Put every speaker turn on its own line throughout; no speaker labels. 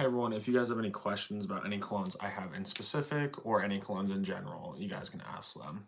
Hey everyone, if you guys have any questions about any colognes I have in specific or any colognes in general, you guys can ask them.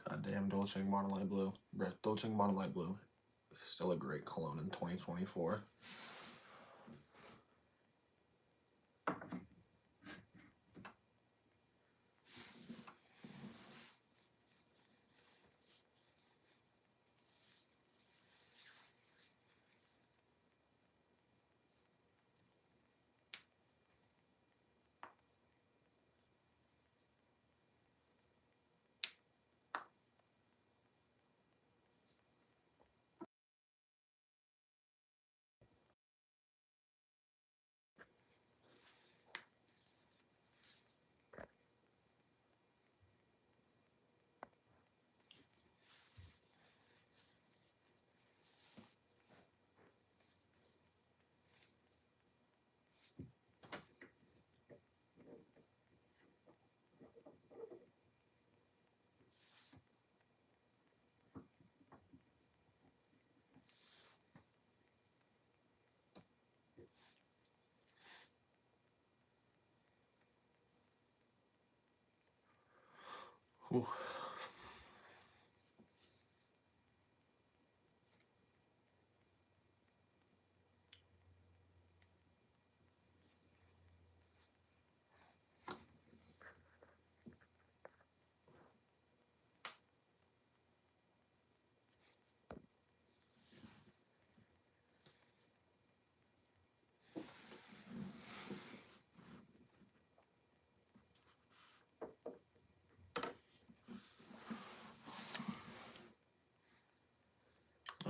Goddamn Dolce & Gabbana Light Blue. Dolce & Gabbana Light Blue is still a great cologne in 2024. Ooh.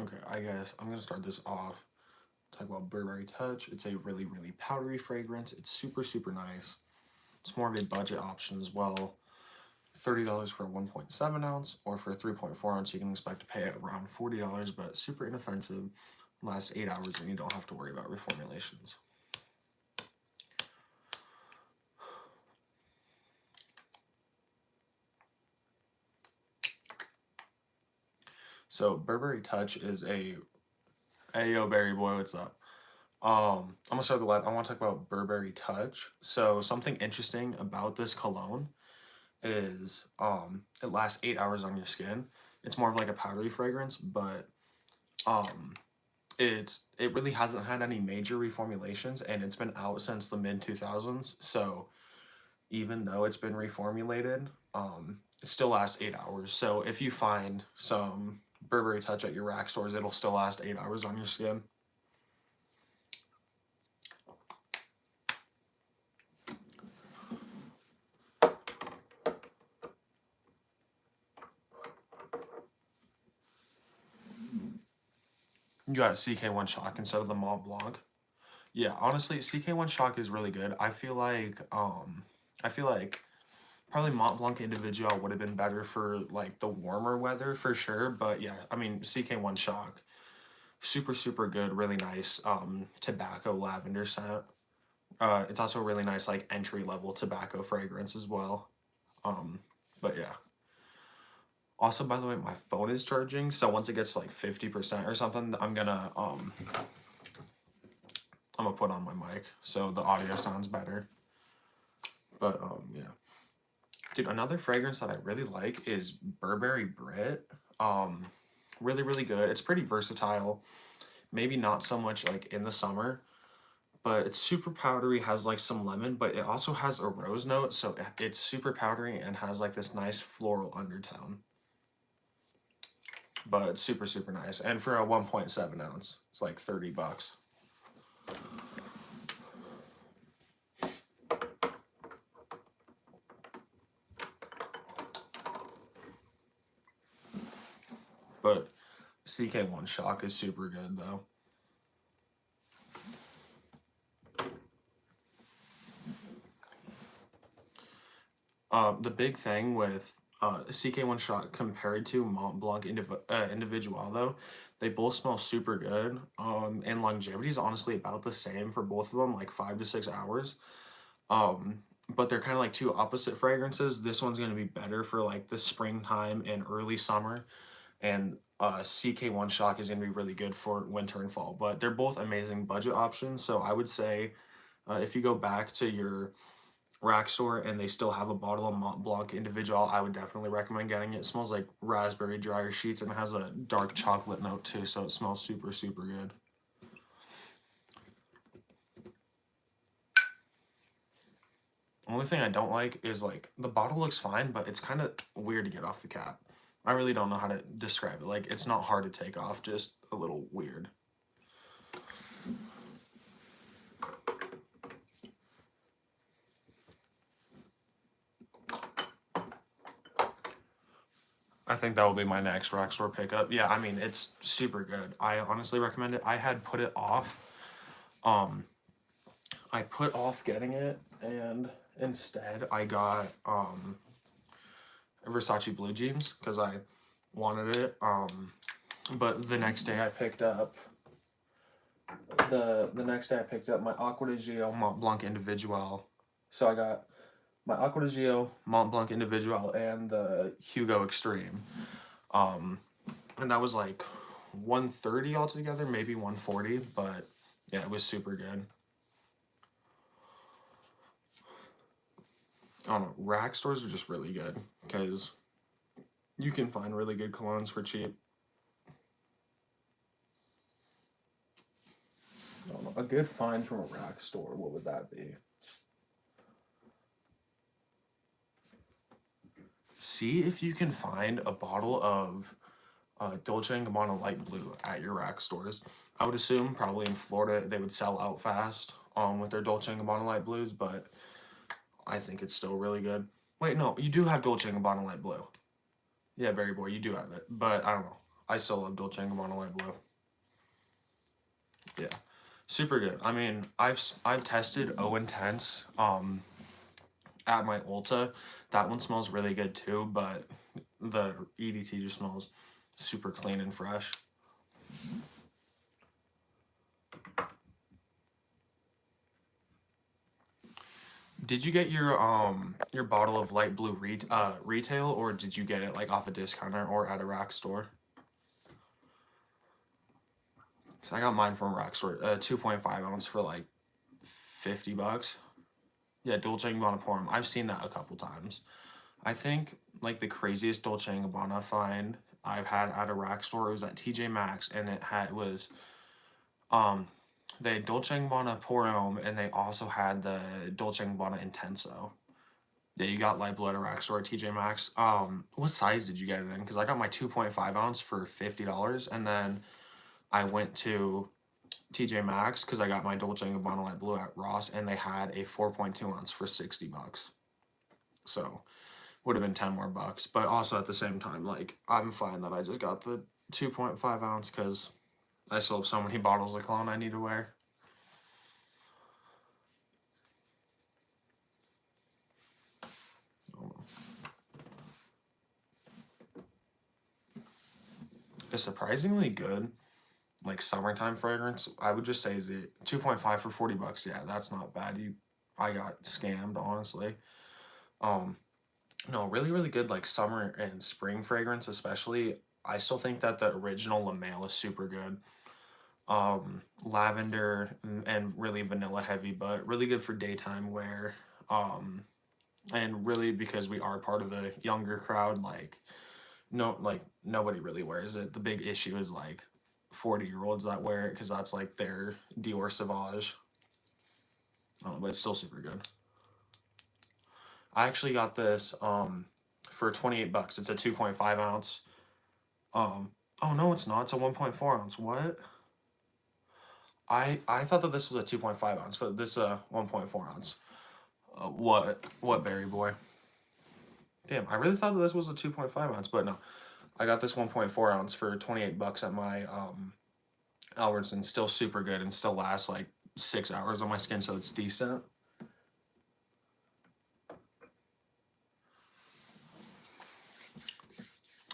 Okay, I guess I'm gonna start this off. Talk about Burberry Touch. It's a really, really powdery fragrance. It's super, super nice. It's more of a budget option as well. $30 for a 1.7 ounce, or for a 3.4 ounce, you can expect to pay around $40, but super inoffensive. Lasts 8 hours and you don't have to worry about reformulations. So Burberry Touch is a Ayo Berry Boy, what's up? I'm gonna start the lab. I want to talk about Burberry Touch. So something interesting about this cologne is it lasts 8 hours on your skin. It's more of like a powdery fragrance, but um it really hasn't had any major reformulations, and it's been out since the mid 2000s. So even though it's been reformulated, it still lasts 8 hours. So if you find some Burberry Touch at your rack stores, it'll still last 8 hours on your skin. You got CK1 Shock instead of the Mont Blanc. Yeah, honestly, CK1 Shock is really good. I feel like probably Mont Blanc Individual would have been better for like the warmer weather for sure, but yeah, I mean CK1 Shock, super super good, really nice tobacco lavender scent. It's also a really nice like entry level tobacco fragrance as well. But yeah. Also, by the way, my phone is charging, so once it gets to like 50% or something, I'm gonna put on my mic so the audio sounds better. But yeah. Dude, another fragrance that I really like is Burberry Brit. Really, really good. It's pretty versatile. Maybe not so much like in the summer, but it's super powdery, has like some lemon, but it also has a rose note, so it's super powdery and has like this nice floral undertone. But it's super, super nice. And for a 1.7 ounce, it's like $30. But CK1 Shock is super good though. The big thing with CK1 Shot compared to Mont Blanc Individual, though, they both smell super good. And longevity is honestly about the same for both of them, like 5 to 6 hours. But they're kind of like two opposite fragrances. This one's going to be better for like the springtime and early summer, and CK1 Shock is going to be really good for winter and fall. But they're both amazing budget options. So I would say if you go back to your rack store and they still have a bottle of Mont Blanc Individual, I would definitely recommend getting it. It smells like raspberry dryer sheets and it has a dark chocolate note too, so it smells super, super good. Only thing I don't like is like the bottle looks fine, but it's kind of weird to get off the cap. I really don't know how to describe it. Like, it's not hard to take off, just a little weird. I think that will be my next rack store pickup. Yeah, I mean, it's super good. I honestly recommend it. I had put it off. I put off getting it, and instead I got Versace blue jeans because I wanted it. But the next day I picked up my Aqua de Gio Mont Blanc Individual. So I got my Aqua de Gio Mont Blanc Individual and the Hugo Extreme. And that was like 130 altogether, maybe 140, but yeah, it was super good. I don't know, rack stores are just really good because you can find really good colognes for cheap. I don't know, a good find from a rack store, what would that be? See if you can find a bottle of Dolce & Gabbana Light Blue at your rack stores. I would assume probably in Florida they would sell out fast with their Dolce & Gabbana Light Blues, but I think it's still really good. Wait, no, you do have Dolce & Gabbana Light Blue. Yeah, Berry Boy, you do have it, but I don't know. I still love Dolce & Gabbana Light Blue. Yeah, super good. I mean, I've tested O Intense at my Ulta. That one smells really good too, but the EDT just smells super clean and fresh. Did you get your bottle of light blue retail, or did you get it like off a discounter or at a rack store? So I got mine from a rack store, 2.5 ounce for like $50. Yeah, Dolce & Gabbana Porum. I've seen that a couple times. I think like the craziest Dolce & Gabbana find I've had at a rack store, it was at TJ Maxx, and it was um they had Dolce & Gabbana Pour Homme, and they also had the Dolce & Gabbana Intenso. Yeah, you got light blue at a rack store at TJ Maxx. What size did you get it in? Because I got my 2.5 ounce for $50, and then I went to TJ Maxx because I got my Dolce & Gabbana Light Blue at Ross, and they had a 4.2 ounce for $60. So would have been 10 more bucks. But also at the same time, like, I'm fine that I just got the 2.5 ounce because I still have so many bottles of cologne I need to wear. It's surprisingly good, like summertime fragrance. I would just say is it 2.5 for $40. Yeah, that's not bad. I got scammed, honestly. Um, no, really, really good like summer and spring fragrance, especially. I still think that the original La Male is super good. Lavender and really vanilla heavy, but really good for daytime wear. And really because we are part of a younger crowd, like nobody really wears it. The big issue is like 40-year-olds that wear it because that's like their Dior Sauvage. I don't know, but it's still super good. I actually got this for $28. It's a 2.5 ounce. Oh no, it's not. It's a 1.4 ounce. What? I thought that this was a 2.5 ounce, but this 1.4 ounce. What berry boy? Damn, I really thought that this was a 2.5 ounce, but no. I got this 1.4 ounce for 28 bucks at my Albertsons. Still super good and still lasts like 6 hours on my skin, so it's decent.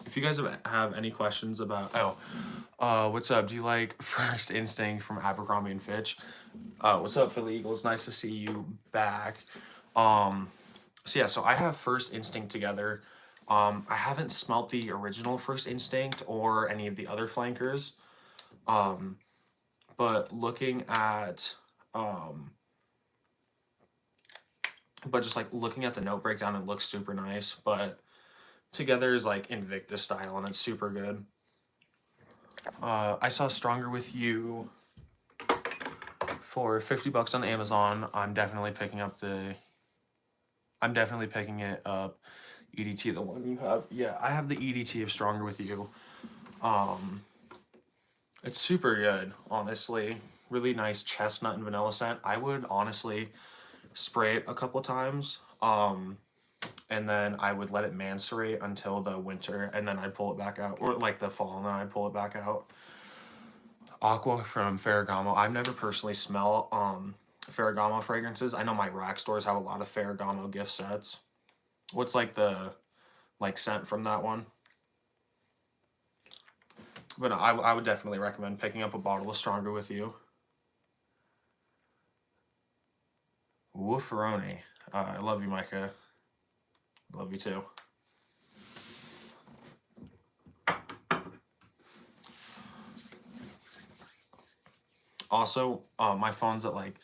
If you guys have any questions about, what's up? Do you like First Instinct from Abercrombie and Fitch? What's up, Philly Eagles? Nice to see you back. So yeah, so I have First Instinct together. I haven't smelt the original First Instinct or any of the other flankers. But looking at, but just like looking at the note breakdown, it looks super nice. But together is like Invictus style, and it's super good. I saw Stronger With You for 50 bucks on Amazon. I'm definitely picking it up. EDT, the one you have. Yeah, I have the EDT of Stronger With You. It's super good, honestly. Really nice chestnut and vanilla scent. I would honestly spray it a couple times. And then I would let it macerate until the winter, and then I'd pull it back out, or like the fall, and then I'd pull it back out. Aqua from Ferragamo. I've never personally smelled Ferragamo fragrances. I know my rack stores have a lot of Ferragamo gift sets. What's like the scent from that one? But no, I would definitely recommend picking up a bottle of Stronger With You. Woofaroni. I love you, Micah. Love you too. Also, my phone's at like,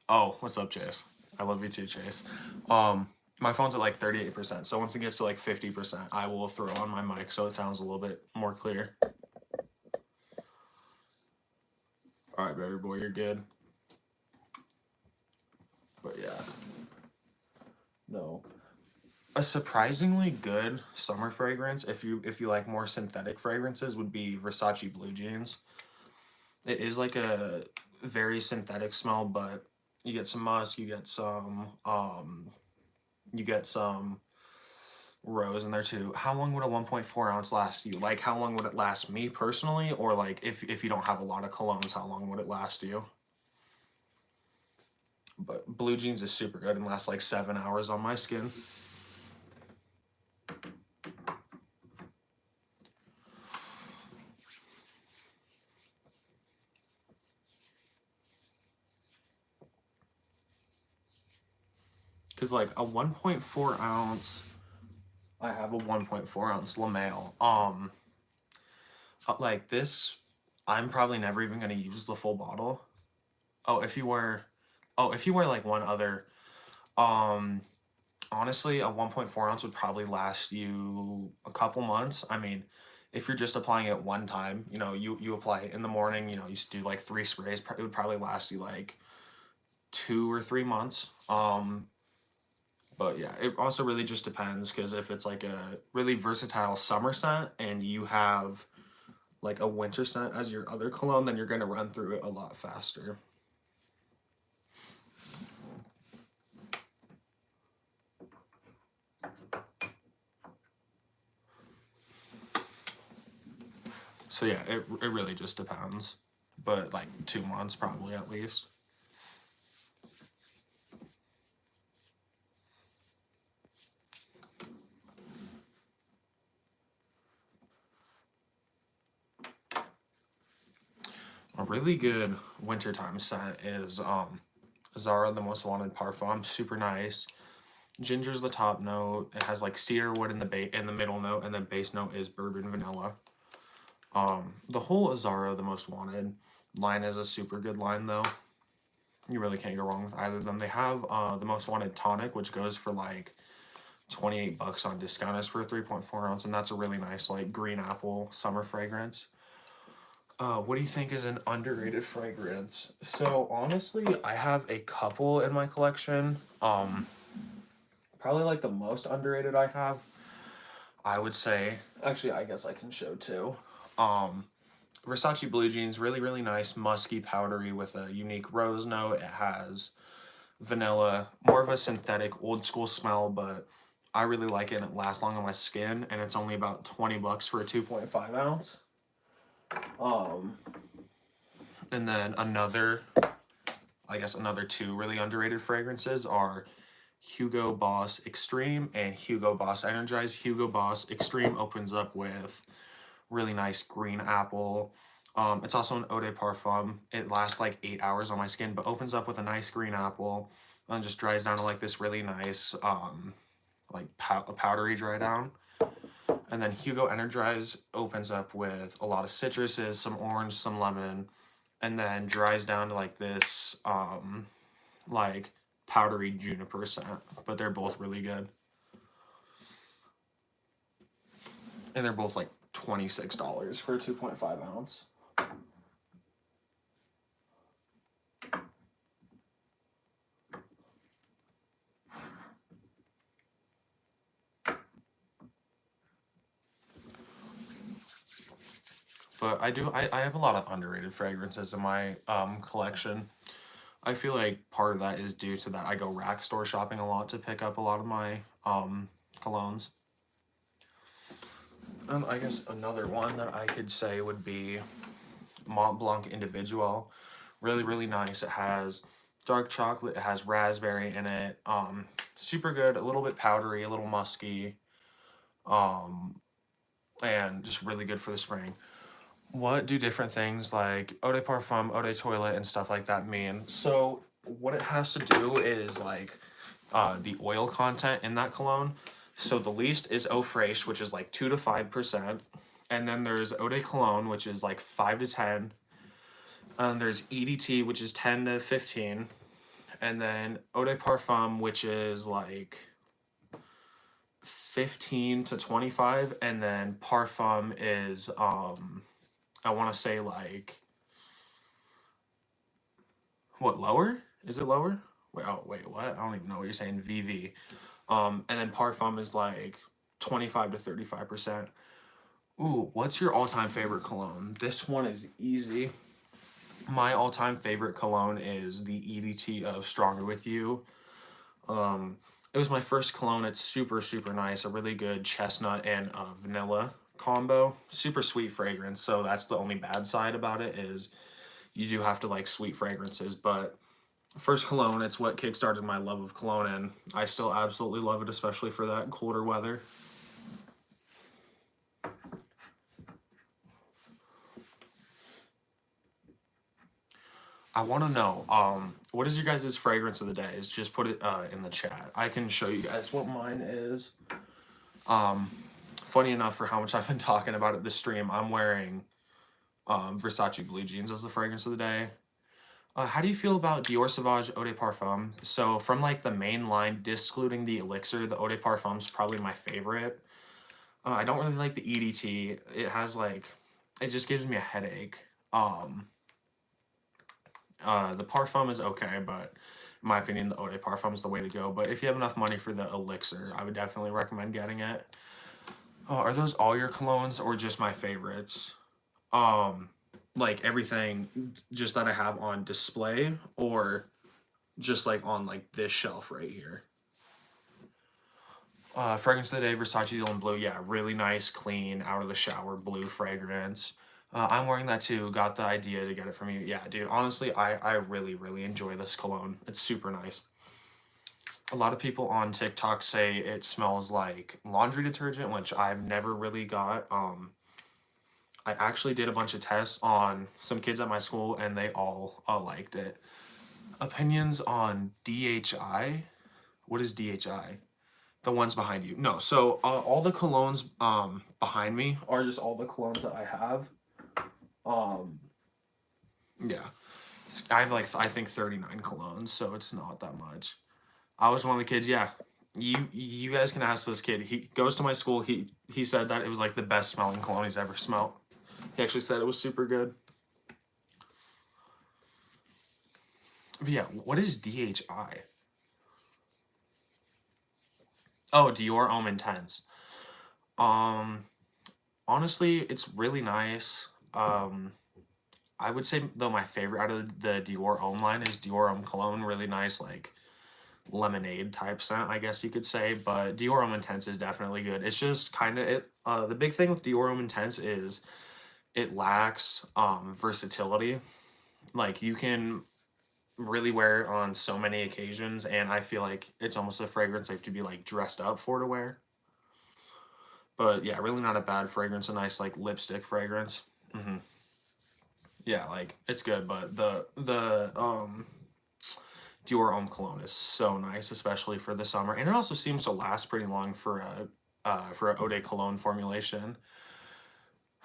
oh, what's up, Chase? I love you too, Chase. My phone's at like 38%, so once it gets to like 50%, I will throw on my mic so it sounds a little bit more clear. All right, Berry Boy, you're good. But yeah. No. A surprisingly good summer fragrance, if you like more synthetic fragrances, would be Versace Blue Jeans. It is like a very synthetic smell, but you get some musk, you get some rose in there too. How long would a 1.4 ounce last you? Like, how long would it last me personally? Or like, if you don't have a lot of colognes, how long would it last you? But Blue Jeans is super good and lasts like 7 hours on my skin. Because like a 1.4 ounce, I have a 1.4 ounce LaMail. Like this, I'm probably never even gonna use the full bottle. If you were like one other, honestly, a 1.4 ounce would probably last you a couple months. I mean, if you're just applying it one time, you apply it in the morning, you do like 3 sprays, it would probably last you like 2 or 3 months. But yeah, it also really just depends, because if it's like a really versatile summer scent and you have like a winter scent as your other cologne, then you're going to run through it a lot faster. So yeah, it really just depends. But like 2 months probably at least. A really good wintertime scent is Zara The Most Wanted Parfum. Super nice. Ginger's the top note. It has like cedar wood in the middle note, and then base note is bourbon vanilla. The whole Zara The Most Wanted line is a super good line though. You really can't go wrong with either of them. They have The Most Wanted Tonic, which goes for like 28 bucks on discount for a 3.4 ounce, and that's a really nice like green apple summer fragrance. What do you think is an underrated fragrance? So honestly, I have a couple in my collection. Probably like the most underrated I have, I would say, actually I guess I can show two, Versace Blue Jeans, really, really nice, musky, powdery with a unique rose note. It has vanilla, more of a synthetic, old school smell, but I really like it and it lasts long on my skin. And it's only about 20 bucks for a 2.5 ounce. Um, and then I guess another two really underrated fragrances are Hugo Boss Extreme and Hugo Boss Energize. Hugo Boss Extreme opens up with really nice green apple. It's also an eau de parfum. It lasts like 8 hours on my skin, but opens up with a nice green apple and just dries down to like this really nice, like powdery dry down. And then Hugo Energize opens up with a lot of citruses, some orange, some lemon, and then dries down to like this, like powdery juniper scent. But they're both really good. And they're both like $26 for a 2.5 ounce. But I have a lot of underrated fragrances in my collection. I feel like part of that is due to that I go rack store shopping a lot to pick up a lot of my colognes. And I guess another one that I could say would be Mont Blanc Individual. Really, really nice. It has dark chocolate, it has raspberry in it. Super good, a little bit powdery, a little musky, and just really good for the spring. What do different things like eau de parfum, eau de toilette, and stuff like that mean? So what it has to do is like the oil content in that cologne. So the least is eau fraiche, which is like 2 to 5%, and then there's eau de cologne, which is like 5 to 10. And there's EDT, which is 10 to 15, and then eau de parfum, which is like 15 to 25, and then parfum is I want to say like what, lower? Is it lower? Wait, oh wait, what? I don't even know what you're saying. VV. And then parfum is like 25 to 35%. Ooh, what's your all-time favorite cologne? This one is easy. My all-time favorite cologne is the EDT of Stronger With You. It was my first cologne. It's super, super nice. A really good chestnut and vanilla combo. Super sweet fragrance. So that's the only bad side about it is you do have to like sweet fragrances. But first cologne, it's what kickstarted my love of cologne, and I still absolutely love it, especially for that colder weather. I want to know, what is your guys' fragrance of the day? Just put it in the chat. I can show you guys what mine is. Funny enough, for how much I've been talking about it this stream, I'm wearing Versace Blue Jeans as the fragrance of the day. How do you feel about Dior Sauvage Eau de Parfum? So from like the main line, discluding the elixir, the Eau de Parfum is probably my favorite. I don't really like the EDT. It has like, it just gives me a headache. The Parfum is okay, but in my opinion, the Eau de Parfum is the way to go. But if you have enough money for the elixir, I would definitely recommend getting it. Are those all your colognes or just my favorites? Like everything just that I have on display, or just like on like this shelf right here? Fragrance of the day, Versace Dylan Blue. Yeah, really nice, clean, out of the shower blue fragrance. I'm wearing that too. Got the idea to get it from you. Yeah, dude, honestly, I really, really enjoy this cologne. It's super nice. A lot of people on TikTok say it smells like laundry detergent, which I've never really got. I actually did a bunch of tests on some kids at my school, and they all liked it. Opinions on DHI? What is DHI? The ones behind you. No, so all the colognes behind me are just all the colognes that I have. Yeah. I have like, I think 39 colognes, so it's not that much. I was one of the kids, yeah. You guys can ask this kid. He goes to my school. He said that it was like the best smelling cologne he's ever smelled. He actually said it was super good. But yeah, what is DHI? Oh, Dior Homme Intense. Honestly, it's really nice. I would say though my favorite out of the Dior Homme line is Dior Homme Cologne. Really nice, like lemonade type scent, I guess you could say. But Dior Homme Intense is definitely good. It's just kind of it. The big thing with Dior Homme Intense is it lacks versatility. Like you can really wear it on so many occasions, and I feel like it's almost a fragrance I have to be like dressed up for to wear. But yeah, really not a bad fragrance. A nice like lipstick fragrance. Yeah, like it's good, but the Dior Homme Cologne is so nice, especially for the summer, and it also seems to last pretty long for a eau de cologne formulation.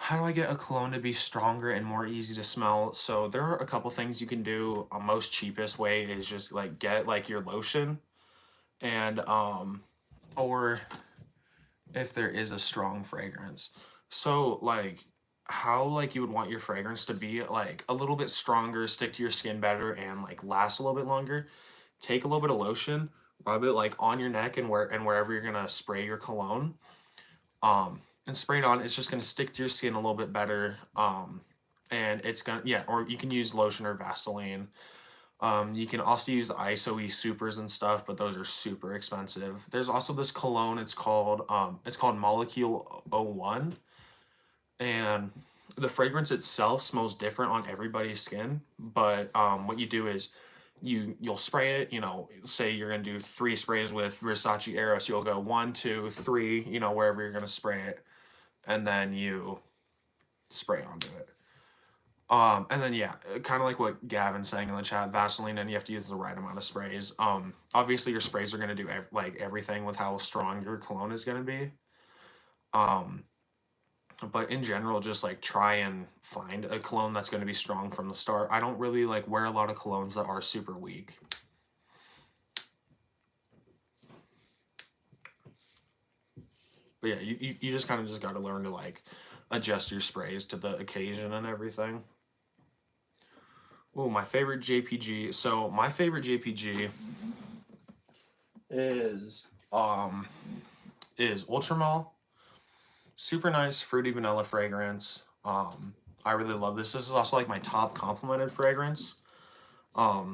How do I get a cologne to be stronger and more easy to smell? So there are a couple things you can do. A most cheapest way is just like get like your lotion and or if there is a strong fragrance. So like how like you would want your fragrance to be like a little bit stronger, stick to your skin better and like last a little bit longer. Take a little bit of lotion, rub it like on your neck and wherever you're gonna spray your cologne. And spray it on, it's just gonna stick to your skin a little bit better. And it's gonna yeah, or you can use lotion or Vaseline. You can also use the ISO-E supers and stuff, but those are super expensive. There's also this cologne. It's called Molecule 01, and the fragrance itself smells different on everybody's skin. But what you do is you'll spray it. You know, say you're gonna do 3 sprays with Versace Eros. You'll go 1, 2, 3. You know, wherever you're gonna spray it, and then you spray onto it. And then yeah, kind of like what Gavin's saying in the chat, Vaseline, and you have to use the right amount of sprays. Obviously your sprays are gonna do like everything with how strong your cologne is gonna be. Um, but in general, just like try and find a cologne that's gonna be strong from the start. I don't really like wear a lot of colognes that are super weak. But yeah, you just kind of just got to learn to like adjust your sprays to the occasion and everything. Oh, my favorite JPG. So my favorite JPG is Ultramel. Super nice fruity vanilla fragrance. I really love this. This is also like my top complimented fragrance. Yeah,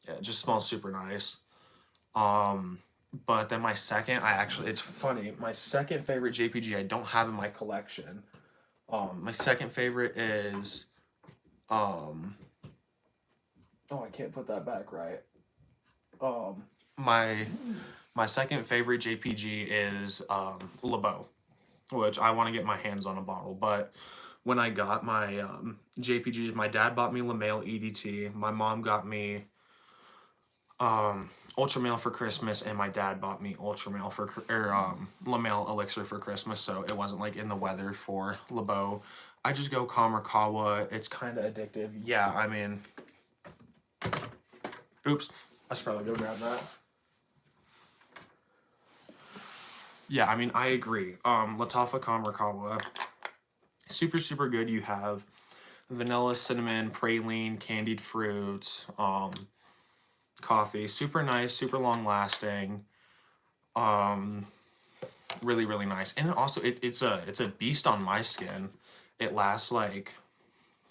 it just smells super nice. But then my second, it's funny. My second favorite JPG I don't have in my collection. My second favorite is oh, I can't put that back right. My second favorite JPG is Le Beau, which I want to get my hands on a bottle. But when I got my JPGs, my dad bought me Le Male EDT. My mom got me Ultramale for Christmas, and my dad bought me Ultramale Le Male Elixir for Christmas. So it wasn't like in the weather for Le Beau. I just go Kamarkawa. It's kind of addictive. Yeah, I mean, oops, I should probably go grab that. Yeah, I mean, I agree. Latafa Kamarkawa, super, super good. You have vanilla, cinnamon, praline, candied fruits, coffee. Super nice, super long lasting. Really, really nice. And also, it's a beast on my skin. It lasts like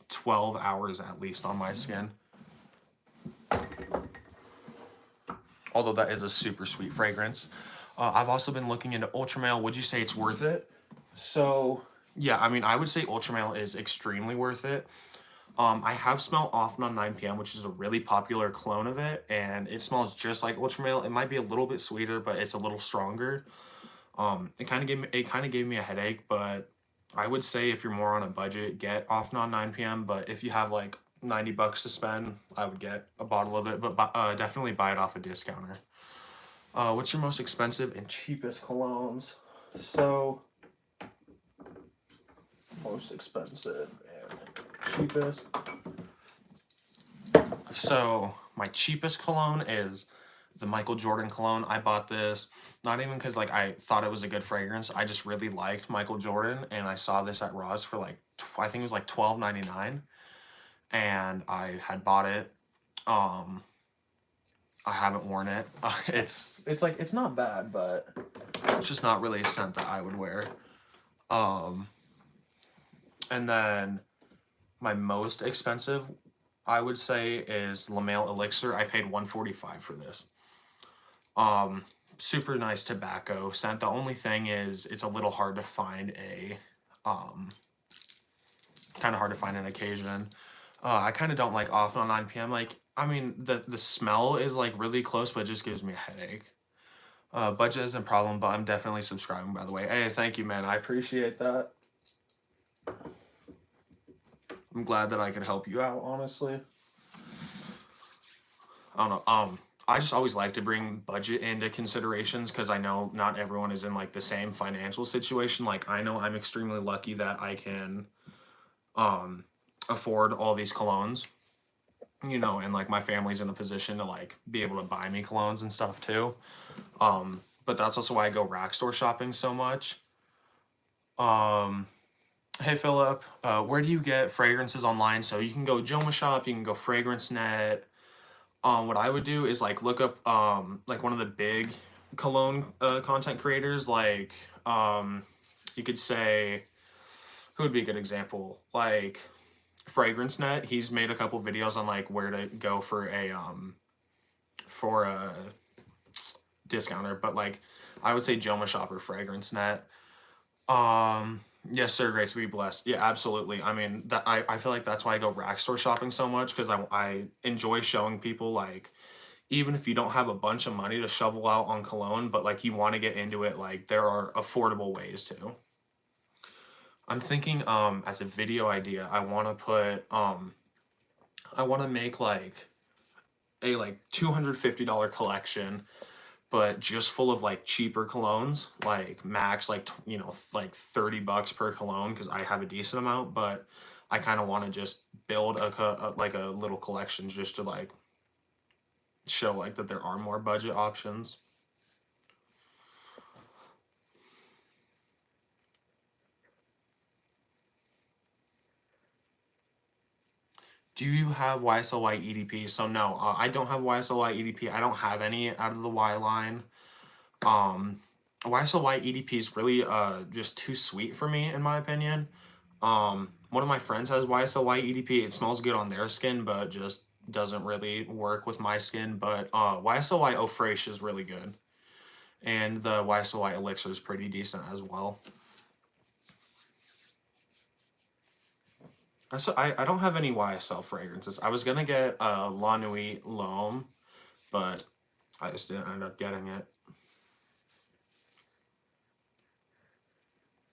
12 hours at least on my skin. Although that is a super sweet fragrance. I've also been looking into Ultramale. Would you say it's worth it? So, yeah, I mean, I would say Ultramale is extremely worth it. I have smelled Often on 9 p.m., which is a really popular clone of it, and it smells just like Ultramale. It might be a little bit sweeter, but it's a little stronger. It kind of gave me a headache, but I would say if you're more on a budget, get Often on 9 p.m. But if you have like $90 to spend, I would get a bottle of it, but definitely buy it off a discounter. What's your most expensive and cheapest colognes? So, most expensive and cheapest. So, my cheapest cologne is the Michael Jordan cologne. I bought this not even because like I thought it was a good fragrance. I just really liked Michael Jordan, and I saw this at Ross for like I think it was like $12.99, and I had bought it. I haven't worn it. It's like it's not bad, but it's just not really a scent that I would wear. And then my most expensive, I would say, is La Mail Elixir. I paid $145 for this. Super nice tobacco scent. The only thing is it's a little hard to find kind of hard to find an occasion. I kind of don't like off on 9 p.m. Like, I mean, the smell is like really close, but it just gives me a headache. Budget isn't a problem, but I'm definitely subscribing, by the way. Hey, thank you, man. I appreciate that. I'm glad that I could help you out, honestly. I don't know. I just always like to bring budget into considerations because I know not everyone is in like the same financial situation. Like, I know I'm extremely lucky that I can afford all these colognes, and like my family's in a position to like be able to buy me colognes and stuff too. But that's also why I go rack store shopping so much. Hey Philip, where do you get fragrances online? So you can go Joma Shop, you can go Fragrance Net. What I would do is like look up like one of the big cologne content creators, like you could say, who would be a good example? Like Fragrance Net. He's made a couple videos on like where to go for a discounter, but like I would say Joma Shop or Fragrance Net. Yes, sir. Great to be blessed. Yeah, absolutely. I mean, I feel like that's why I go rack store shopping so much because I enjoy showing people like even if you don't have a bunch of money to shovel out on cologne, but like you want to get into it, like there are affordable ways to. I'm thinking as a video idea, I want to make like a like $250 collection, but just full of like cheaper colognes, like max like like $30 per cologne because I have a decent amount, but I kind of want to just build like a little collection just to like show like that there are more budget options. Do you have YSLY EDP? So no, I don't have YSLY EDP. I don't have any out of the Y line. YSLY EDP is really just too sweet for me in my opinion. One of my friends has YSLY EDP. It smells good on their skin, but just doesn't really work with my skin. But YSLY Eau Fraiche is really good, and the YSLY Elixir is pretty decent as well. I don't have any YSL fragrances. I was gonna get La Nuit L'Homme, but I just didn't end up getting it.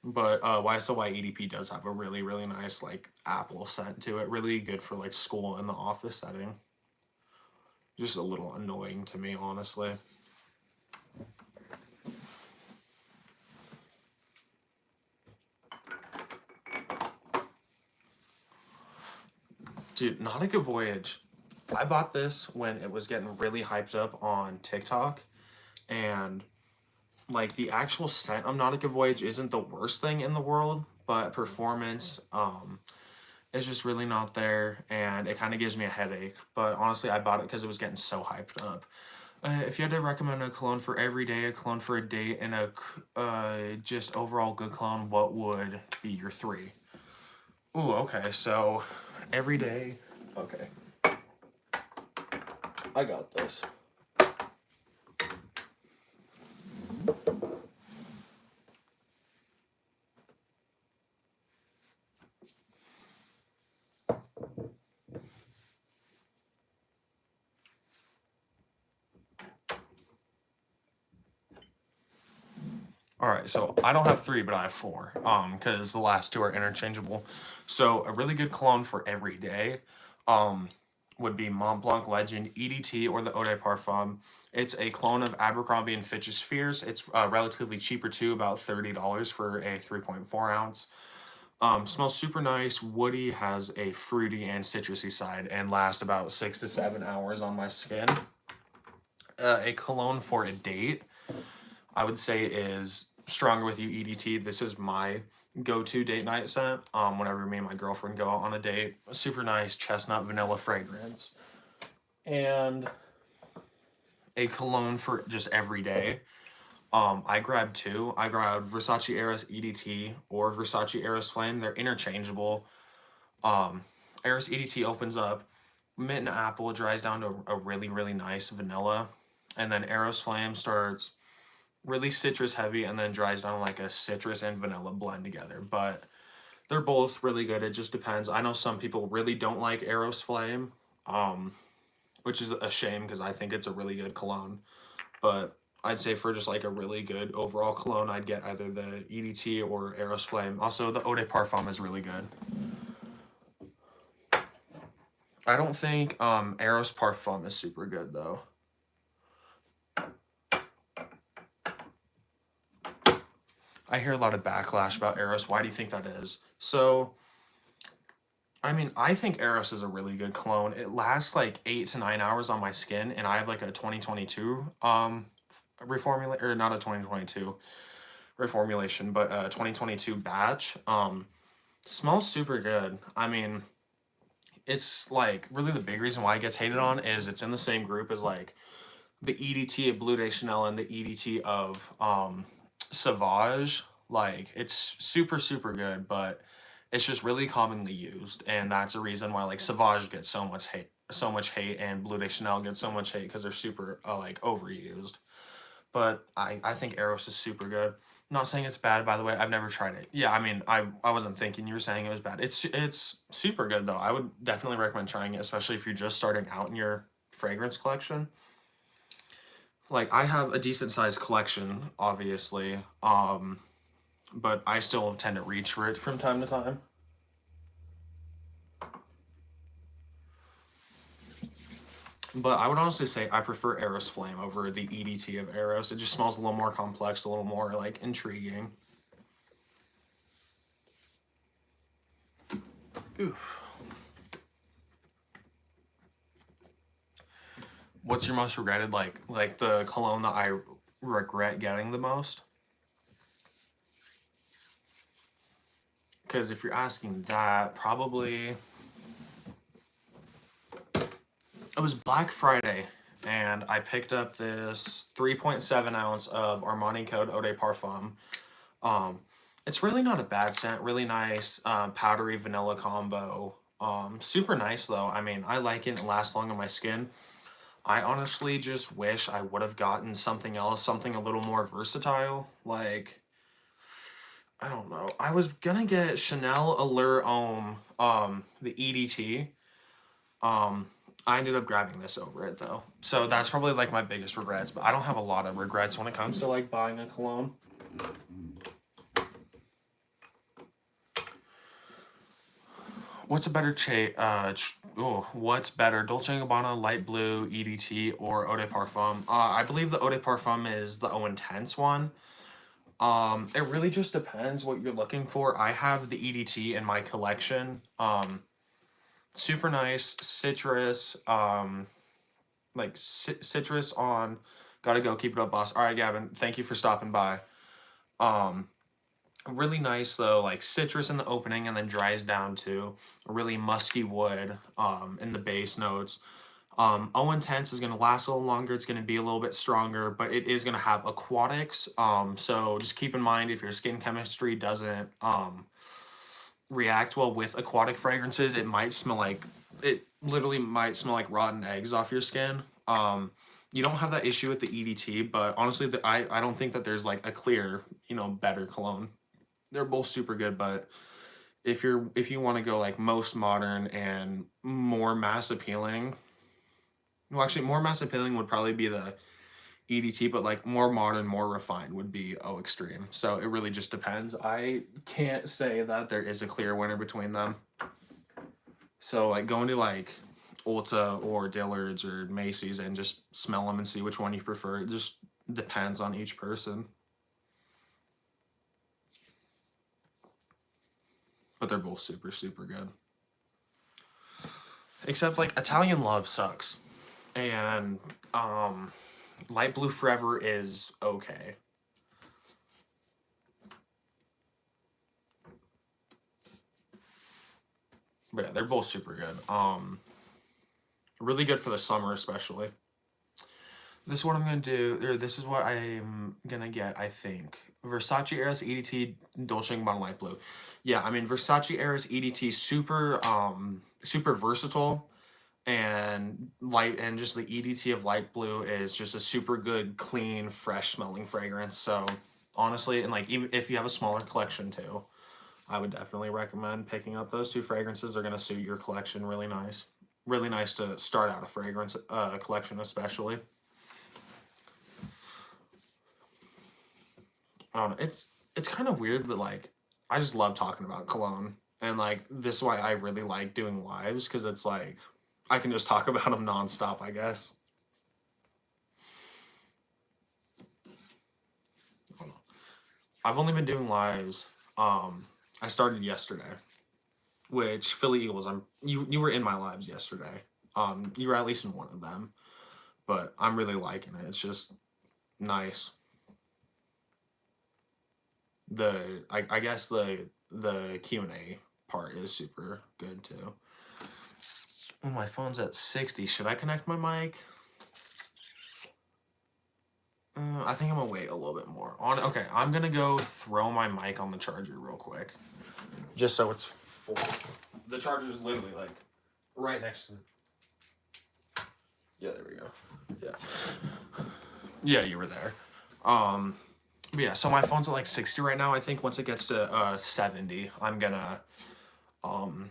But YSLY EDP does have a really, really nice like apple scent to it. Really good for like school and the office setting. Just a little annoying to me, honestly. Dude, Nautica Voyage. I bought this when it was getting really hyped up on TikTok, and like the actual scent of Nautica Voyage isn't the worst thing in the world, but performance is just really not there, and it kind of gives me a headache. But honestly, I bought it because it was getting so hyped up. If you had to recommend a cologne for every day, a cologne for a date, and a just overall good cologne, what would be your three? Ooh, okay, so every day. Okay, I got this. All right, so I don't have three, but I have four. Because the last two are interchangeable. So a really good cologne for every day, would be Mont Blanc Legend EDT or the Eau de Parfum. It's a clone of Abercrombie and Fitch's Fierce. It's relatively cheaper too, about $30 for a 3.4 ounce. Smells super nice, woody, has a fruity and citrusy side, and lasts about 6 to 7 hours on my skin. A cologne for a date, I would say, is Stronger With You EDT. This is my go-to date night scent. Whenever me and my girlfriend go out on a date, a super nice chestnut vanilla fragrance. And a cologne for just every day. I grabbed two. I grabbed Versace Eros EDT or Versace Eros Flame. They're interchangeable. Eros EDT opens up mint and apple, dries down to a really, really nice vanilla. And then Eros Flame starts really citrus heavy and then dries down like a citrus and vanilla blend together. But they're both really good. It just depends. I know some people really don't like Eros Flame, which is a shame because I think it's a really good cologne. But I'd say for just like a really good overall cologne, I'd get either the EDT or Eros Flame. Also, the Eau de Parfum is really good. I don't think Eros Parfum is super good though. I hear a lot of backlash about Eros. Why do you think that is? So, I mean, I think Eros is a really good cologne. It lasts like 8 to 9 hours on my skin, and I have like a 2022 reformulate, or not a 2022 reformulation, but a 2022 batch. Smells super good. I mean, it's like really the big reason why it gets hated on is it's in the same group as like the EDT of Bleu de Chanel and the EDT of Sauvage. Like, it's super, super good, but it's just really commonly used, and that's a reason why like Sauvage gets so much hate, and Bleu de Chanel gets so much hate because they're super like overused. But I think Eros is super good. I'm not saying it's bad, by the way. I've never tried it. Yeah, I mean, I wasn't thinking you were saying it was bad. It's super good though. I would definitely recommend trying it, especially if you're just starting out in your fragrance collection. Like, I have a decent sized collection, obviously, but I still tend to reach for it from time to time. But I would honestly say I prefer Eros Flame over the EDT of Eros. It just smells a little more complex, a little more like intriguing. Oof. What's your most regretted, like the cologne that I regret getting the most? Because if you're asking that, probably it was Black Friday, and I picked up this 3.7 ounce of Armani Code Eau de Parfum. Um, it's really not a bad scent, really nice, powdery vanilla combo. Super nice though. I mean, I like it. It lasts long on my skin. I honestly just wish I would have gotten something else, something a little more versatile. Like, I don't know. I was gonna get Chanel Allure Homme, the EDT. Um, I ended up grabbing this over it though. So that's probably like my biggest regrets, but I don't have a lot of regrets when it comes to like buying a cologne. What's a better what's better, Dolce & Gabbana Light Blue EDT or Eau de Parfum? I believe the Eau de Parfum is the Eau Intense one. It really just depends what you're looking for. I have the EDT in my collection. Super nice citrus. Citrus on. Gotta go. Keep it up, boss. All right, Gavin. Thank you for stopping by. Um, Really nice though, like citrus in the opening and then dries down to a really musky wood in the base notes. O Intense is going to last a little longer. It's going to be a little bit stronger, but it is going to have aquatics. So just keep in mind if your skin chemistry doesn't react well with aquatic fragrances, it literally might smell like rotten eggs off your skin. You don't have that issue with the EDT, but honestly, I don't think that there's like a clear, better cologne. They're both super good, but if you want to go like most modern and more mass appealing, well, actually, more mass appealing would probably be the EDT, but like more modern, more refined would be O Extreme. So it really just depends. I can't say that there is a clear winner between them. So like going to like Ulta or Dillard's or Macy's and just smell them and see which one you prefer. It just depends on each person. But they're both super, super good. Except like Italian Love sucks. And Light Blue Forever is okay. But yeah, they're both super good. Really good for the summer especially. This is what I'm gonna do, or this is what I'm gonna get, I think. Versace Eros EDT Dolce & Gabbana Light Blue. Yeah, I mean Versace Eros EDT super super versatile, and light, and just the EDT of light blue is just a super good, clean, fresh smelling fragrance. So honestly, and like even if you have a smaller collection too, I would definitely recommend picking up those two fragrances. They're gonna suit your collection really nice. Really nice to start out a fragrance collection, especially. I don't know. It's kind of weird, but like I just love talking about cologne, and like this is why I really like doing lives, because it's like I can just talk about them nonstop, I guess. I don't know. I've only been doing lives. I started yesterday, which Philly Eagles. You were in my lives yesterday. You were at least in one of them, but I'm really liking it. It's just nice. I guess the Q&A part is super good too. Oh, my phone's at 60. Should I connect my mic? I think I'm gonna wait a little bit more. Okay, I'm gonna go throw my mic on the charger real quick, just so it's full. The charger is literally like right next to. Yeah, there we go. Yeah, yeah, you were there. But yeah, so my phone's at like 60 right now. I think once it gets to 70, I'm gonna um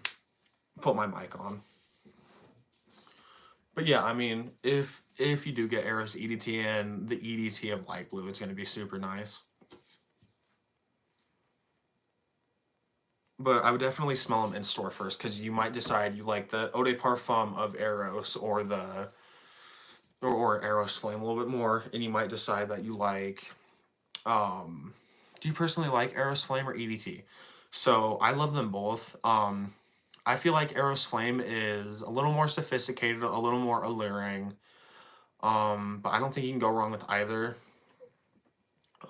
put my mic on. But yeah, I mean, if you do get Eros EDT and the EDT of light blue, it's gonna be super nice. But I would definitely smell them in store first, because you might decide you like the eau de parfum of Eros, or the or Eros Flame a little bit more, and you might decide that you like. Do you personally like Eros Flame or EDT? So I love them both. I feel like Eros Flame is a little more sophisticated, a little more alluring. But I don't think you can go wrong with either.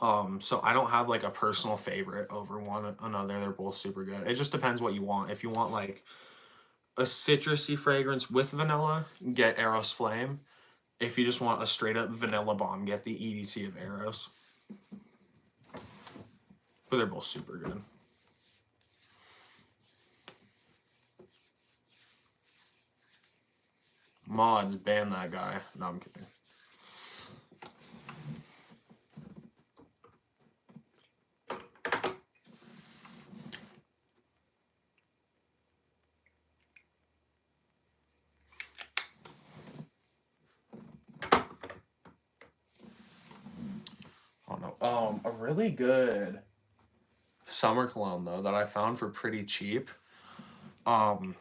So I don't have like a personal favorite over one another. They're both super good. It just depends what you want. If you want like a citrusy fragrance with vanilla, get Eros Flame. If you just want a straight up vanilla bomb, get the EDT of Eros. But they're both super good. Mods, ban that guy. No, I'm kidding. Oh no. A really good summer cologne though that I found for pretty cheap. Um,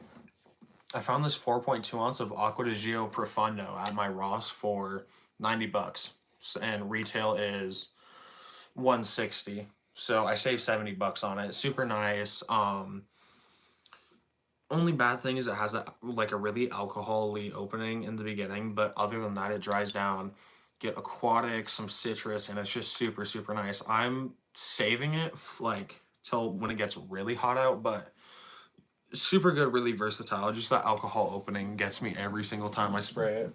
I found this 4.2 ounce of Acqua di Gio Profondo at my Ross for $90, and retail is 160. So I saved $70 on it. Super nice. Only bad thing is it has a really alcohol-y opening in the beginning, but other than that, it dries down. Get aquatic, some citrus, and it's just super super nice. I'm saving it like till when it gets really hot out, but super good, really versatile. Just that alcohol opening gets me every single time I spray it.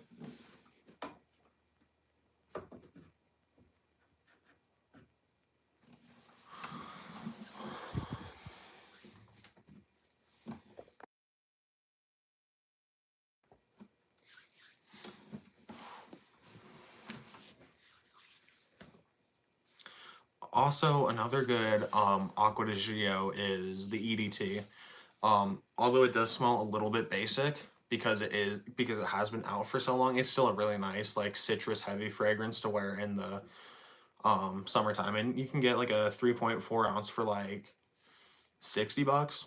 Also, another good Acqua di Gio is the EDT. Although it does smell a little bit basic because it has been out for so long, it's still a really nice like citrus heavy fragrance to wear in the summertime, and you can get like a 3.4 ounce for like $60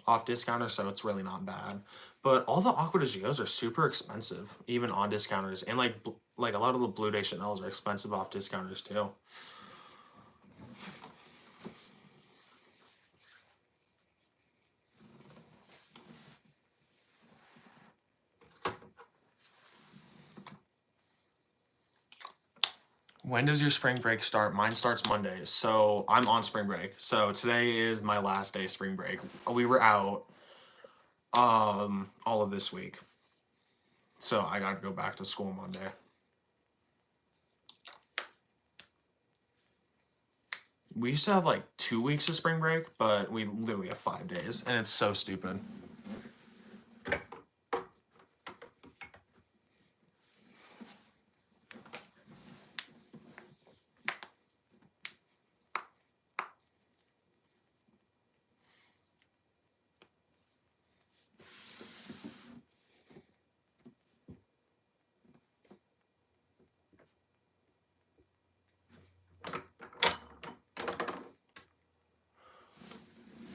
off discounter, so it's really not bad. But all the Acqua di Gios are super expensive, even on discounters, and like a lot of the Blue Day Chanels are expensive off discounters too. When does your spring break start? Mine starts Monday, so I'm on spring break. So today is my last day of spring break. We were out all of this week, so I got to go back to school Monday. We used to have like 2 weeks of spring break, but we literally have 5 days, and it's so stupid.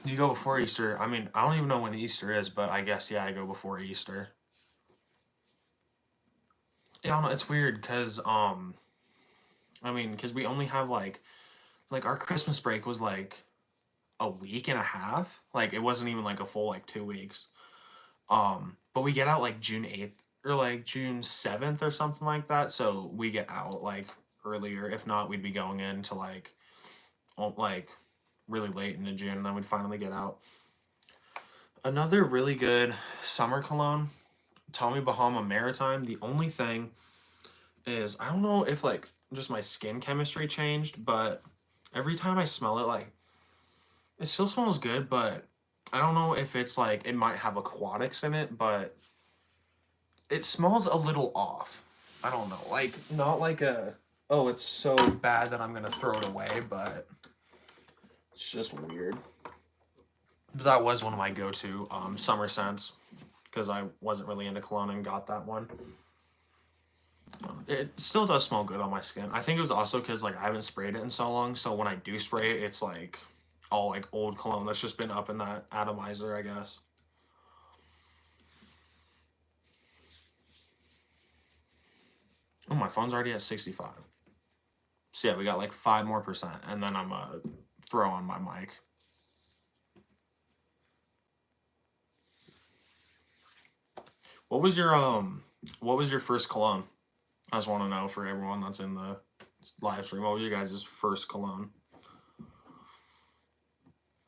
You go before Easter. I mean, I don't even know when Easter is, but I guess, yeah, I go before Easter. Yeah, I don't know. It's weird because, I mean, because we only have like our Christmas break was like a week and a half. Like, it wasn't even like a full like 2 weeks. But we get out like June 8th or like June 7th or something like that. So we get out like earlier. If not, we'd be going into like really late into June, and then we'd finally get out. Another really good summer cologne, Tommy Bahama Maritime. The only thing is, I don't know if like just my skin chemistry changed, but every time I smell it, like it still smells good, but I don't know if it's like it might have aquatics in it, but it smells a little off. I don't know, like not like a, oh, it's so bad that I'm gonna throw it away, but it's just weird. But that was one of my go-to summer scents because I wasn't really into cologne and got that one. It still does smell good on my skin. I think it was also because like I haven't sprayed it in so long, so when I do spray it, it's like all like old cologne that's just been up in that atomizer, I guess. Oh, my phone's already at 65. So yeah, we got like 5% more, and then I'm gonna throw on my mic. What was your what was your first cologne? I just want to know for everyone that's in the live stream. What was your guys' first cologne?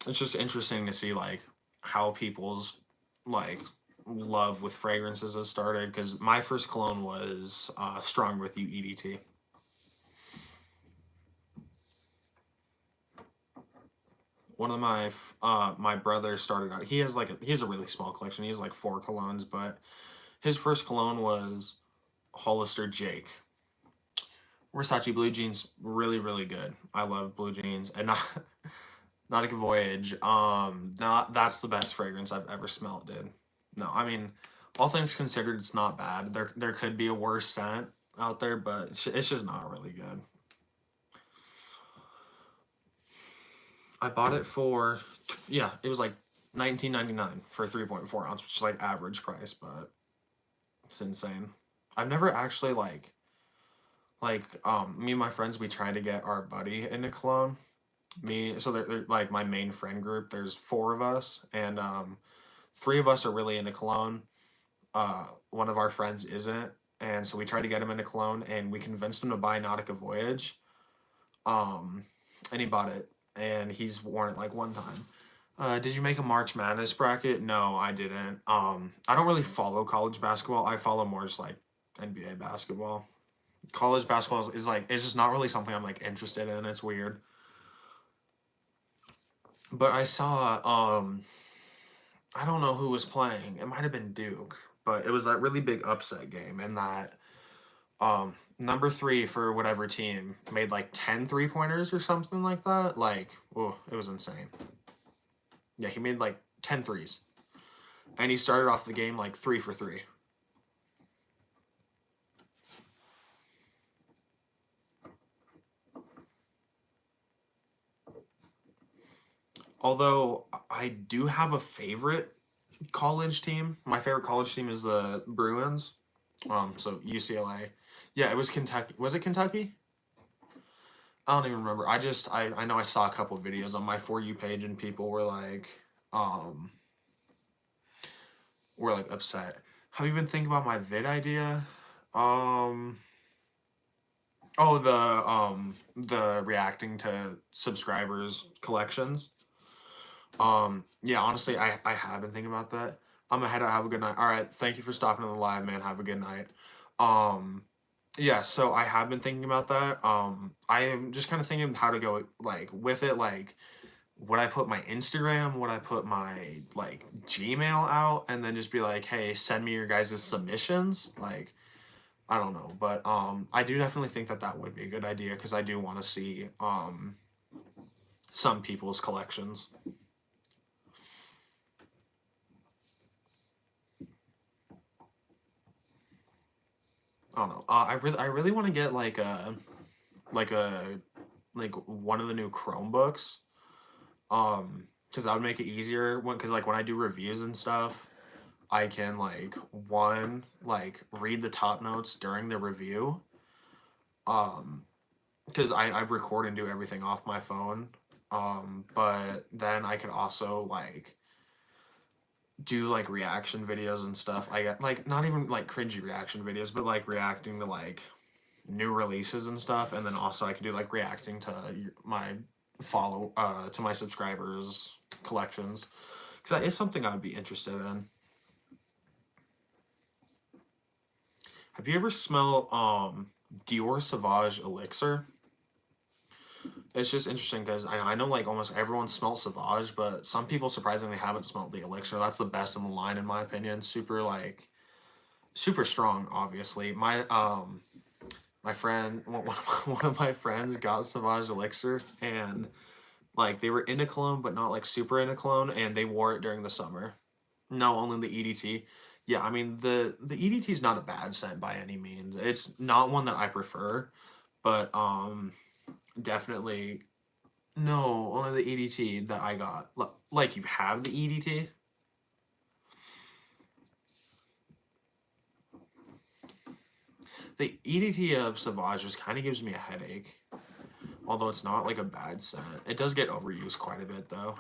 It's just interesting to see like how people's like love with fragrances has started, because my first cologne was Strong With You EDT. One of my brothers started out. He has a really small collection. He has like 4 colognes, but his first cologne was Hollister Jake. Versace Blue Jeans, really really good. I love Blue Jeans, and not Nautica Voyage. Not That's the best fragrance I've ever smelled, dude. No, I mean, all things considered, it's not bad. There could be a worse scent out there, but it's just not really good. I bought it for, yeah, it was like 19.99 for a 3.4 ounce, which is like average price, but it's insane. I've never actually me and my friends, we tried to get our buddy into cologne. So they're like my main friend group. There's 4 of us, and 3 of us are really into cologne. One of our friends isn't, and so we tried to get him into cologne, and we convinced him to buy Nautica Voyage. Um, and he bought it, and he's worn it like one time. Did you make a March Madness bracket? No, I didn't. I don't really follow college basketball. I follow more just like NBA basketball. College basketball is like, it's just not really something I'm like interested in. It's weird. But I saw I don't know who was playing. It might have been Duke, but it was that really big upset game, and that number 3 for whatever team made like 10 3-pointers or something like that. Like, oh, it was insane. Yeah, he made like 10 threes. And he started off the game like 3 for 3. Although I do have a favorite college team. My favorite college team is the Bruins. So UCLA. Yeah, it was Kentucky. Was it Kentucky? I don't even remember. I know I saw a couple videos on my For You page, and people um were like upset. Have you been thinking about my vid idea? Um oh, the reacting to subscribers collections. Yeah, honestly, I have been thinking about that. I'm gonna head out. Have a good night. All right, thank you for stopping in the live, man. Have a good night. Um, yeah, so I have been thinking about that. I am just kind of thinking how to go like with it. Like, would I put my Instagram? Would I put my like Gmail out, and then just be like, hey, send me your guys' submissions? Like, I don't know, but I do definitely think that that would be a good idea, because I do want to see some people's collections. I don't know. I really want to get like a like one of the new Chromebooks. because that would make it easier when because like when I do reviews and stuff, I can like one like read the top notes during the review. Um, because I record and do everything off my phone. But then I could also like do like reaction videos and stuff. I get like not even like cringy reaction videos, but like reacting to like new releases and stuff. And then also I could do like reacting to my to my subscribers collections because that is something I would be interested in. Have you ever smelled Dior Sauvage Elixir? It's just interesting because I know like almost everyone smelt Sauvage, but some people surprisingly haven't smelt the Elixir. That's the best in the line in my opinion. Super like super strong. Obviously, my friend one of my friends got Sauvage Elixir and like they were into cologne but not like super into cologne and they wore it during the summer. No, only the EDT. Yeah, I mean the EDT is not a bad scent by any means. It's not one that I prefer, but definitely no, only the EDT that I got. Like you have the EDT? The EDT of Sauvage just kind of gives me a headache. Although it's not like a bad scent. It does get overused quite a bit though.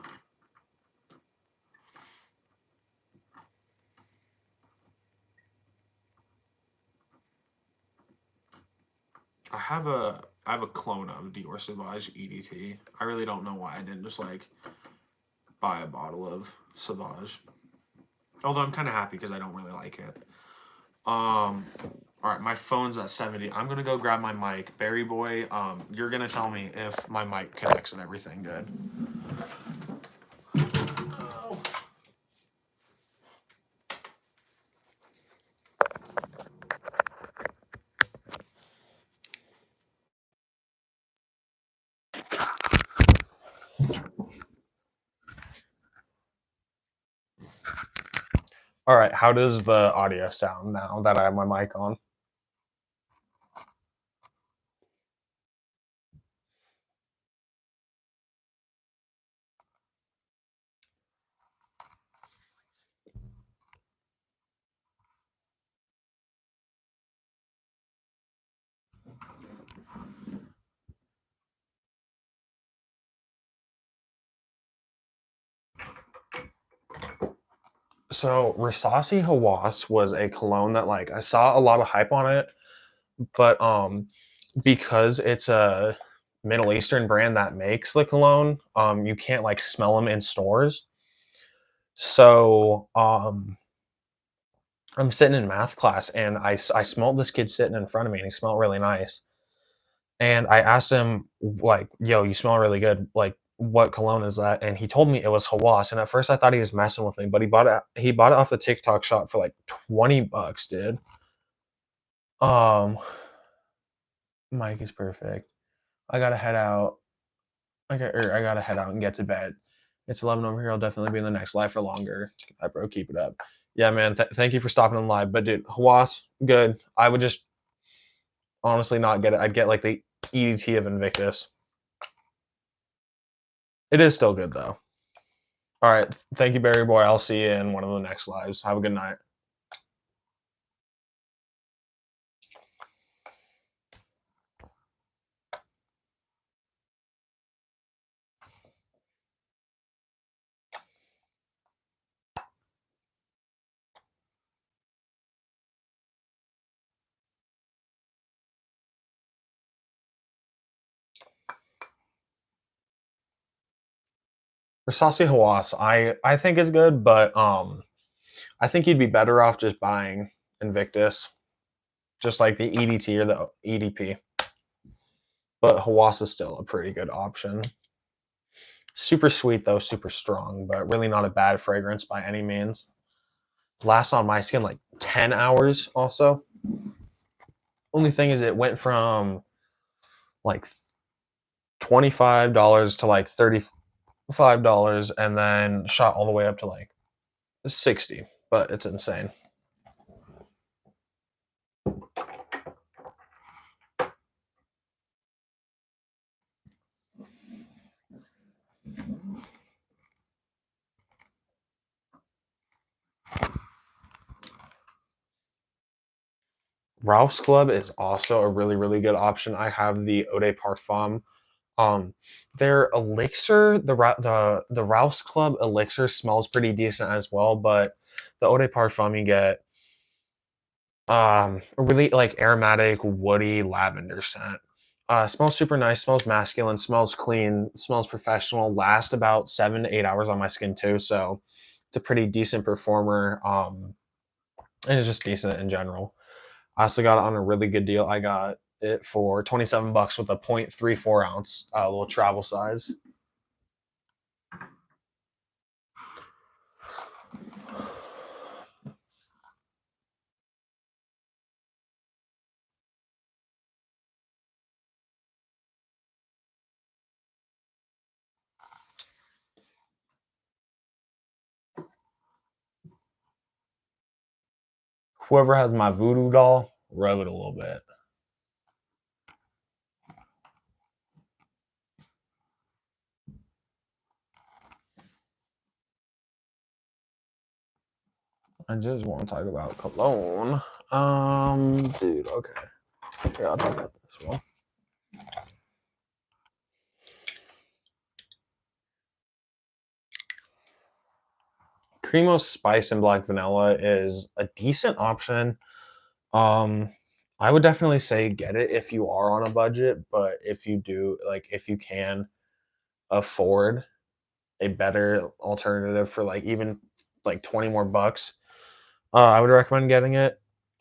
I have a clone of Dior Sauvage EDT. I really don't know why I didn't just like buy a bottle of Sauvage. Although I'm kind of happy because I don't really like it. Um, all right, my phone's at 70. I'm gonna go grab my mic. Barry boy, you're gonna tell me if my mic connects and everything good. All right, how does the audio sound now that I have my mic on? So Rasasi Hawass was a cologne that like I saw a lot of hype on it, but because it's a Middle Eastern brand that makes the cologne, you can't like smell them in stores. So I'm sitting in math class and I smelled this kid sitting in front of me and he smelled really nice. And I asked him like, "Yo, you smell really good. Like, what cologne is that?" And he told me it was Hawass. And at first I thought he was messing with me, but he bought it off the TikTok shop for like $20, dude. Um, Mike is perfect. I gotta head out. I gotta head out and get to bed. It's 11 over here. I'll definitely be in the next live for longer. I bro, keep it up. Yeah, man. Thank you for stopping in live. But dude, Hawass, good. I would just honestly not get it. I'd get like the EDT of Invictus. It is still good though. All right. Thank you, Barry Boy. I'll see you in one of the next lives. Have a good night. For Saucy Hawass, I think is good, but I think you'd be better off just buying Invictus, just like the EDT or the EDP. But Hawass is still a pretty good option. Super sweet though, super strong, but really not a bad fragrance by any means. Lasts on my skin like 10 hours also. Only thing is it went from like $25 to like $35 and then shot all the way up to like 60, but it's insane.
Ralph's Club is also a really, really good option. I have the Eau de Parfum. Um, their elixir, the Ralph's Club elixir smells pretty decent as well, but the Eau de Parfum you get a really like aromatic, woody lavender scent. Smells super nice, smells masculine, smells clean, smells professional, lasts about 7 to 8 hours on my skin too, so it's a pretty decent performer. And it's just decent in general. I also got it on a really good deal. I got it for 27 bucks with a 0.34 ounce little travel size. Whoever has my voodoo doll, rub it a little bit. I just want to talk about cologne. Dude, okay. Here, I'll talk about this one. Creamos Spice and Black Vanilla is a decent option. Um, I would definitely say get it if you are on a budget, but if you do, like, if you can afford a better alternative for like even like 20 more bucks, I would recommend getting it.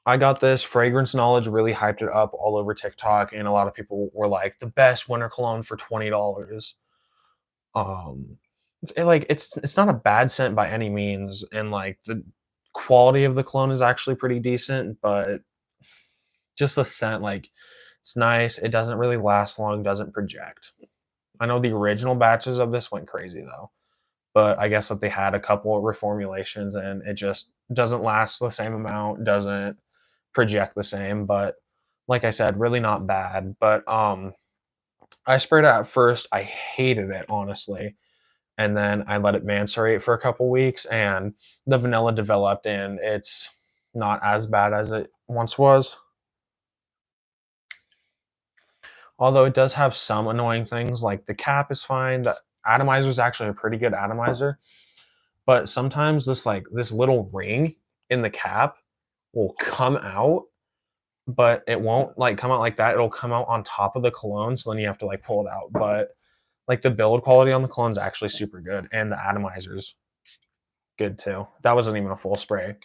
I got this fragrance knowledge really hyped it up all over TikTok, and a lot of people were like, the best winter cologne for $20. Um, it's not a bad scent by any means, and like the quality of the cologne is actually pretty decent, but just the scent, like it's nice. It doesn't really last long, doesn't project. I know the original batches of this went crazy though, but I guess that they had a couple of reformulations and it just doesn't last the same amount, doesn't project the same. But like I said, really not bad. But I sprayed it at first. I hated it honestly, and then I let it macerate for a couple weeks, and the vanilla developed, and it's not as bad as it once was. Although it does have some annoying things, like the cap is fine. The atomizer is actually a pretty good atomizer, but sometimes this little ring in the cap will come out, but it won't like come out like that. It'll come out on top of the cologne, so then you have to like pull it out. But like the build quality on the cologne is actually super good, and the atomizer's good too. That wasn't even a full spray.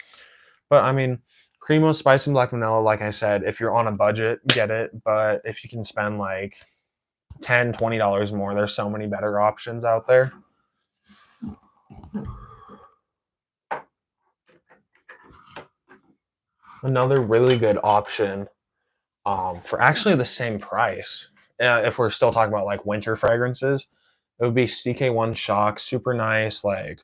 But I mean, Cremo, Spice, and Black Vanilla, like I said, if you're on a budget, get it. But if you can spend like $10, $20 more, there's so many better options out there. Another really good option for actually the same price, if we're still talking about like winter fragrances, it would be CK1 Shock. Super nice, like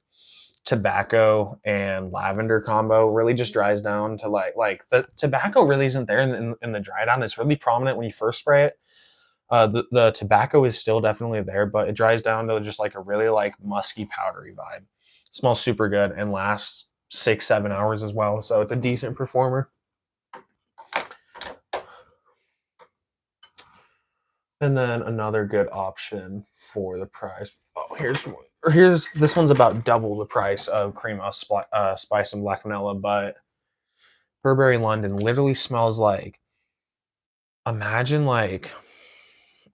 tobacco and lavender combo. Really just dries down to like the tobacco really isn't there in the dry down. It's really prominent when you first spray it. The tobacco is still definitely there, but it dries down to just like a really like musky powdery vibe. Smells super good and lasts 6 7 hours as well. So it's a decent performer. And then another good option for the price. Oh, here's this one's about double the price of Crema Spice and Black Vanilla, but Burberry London literally smells like imagine like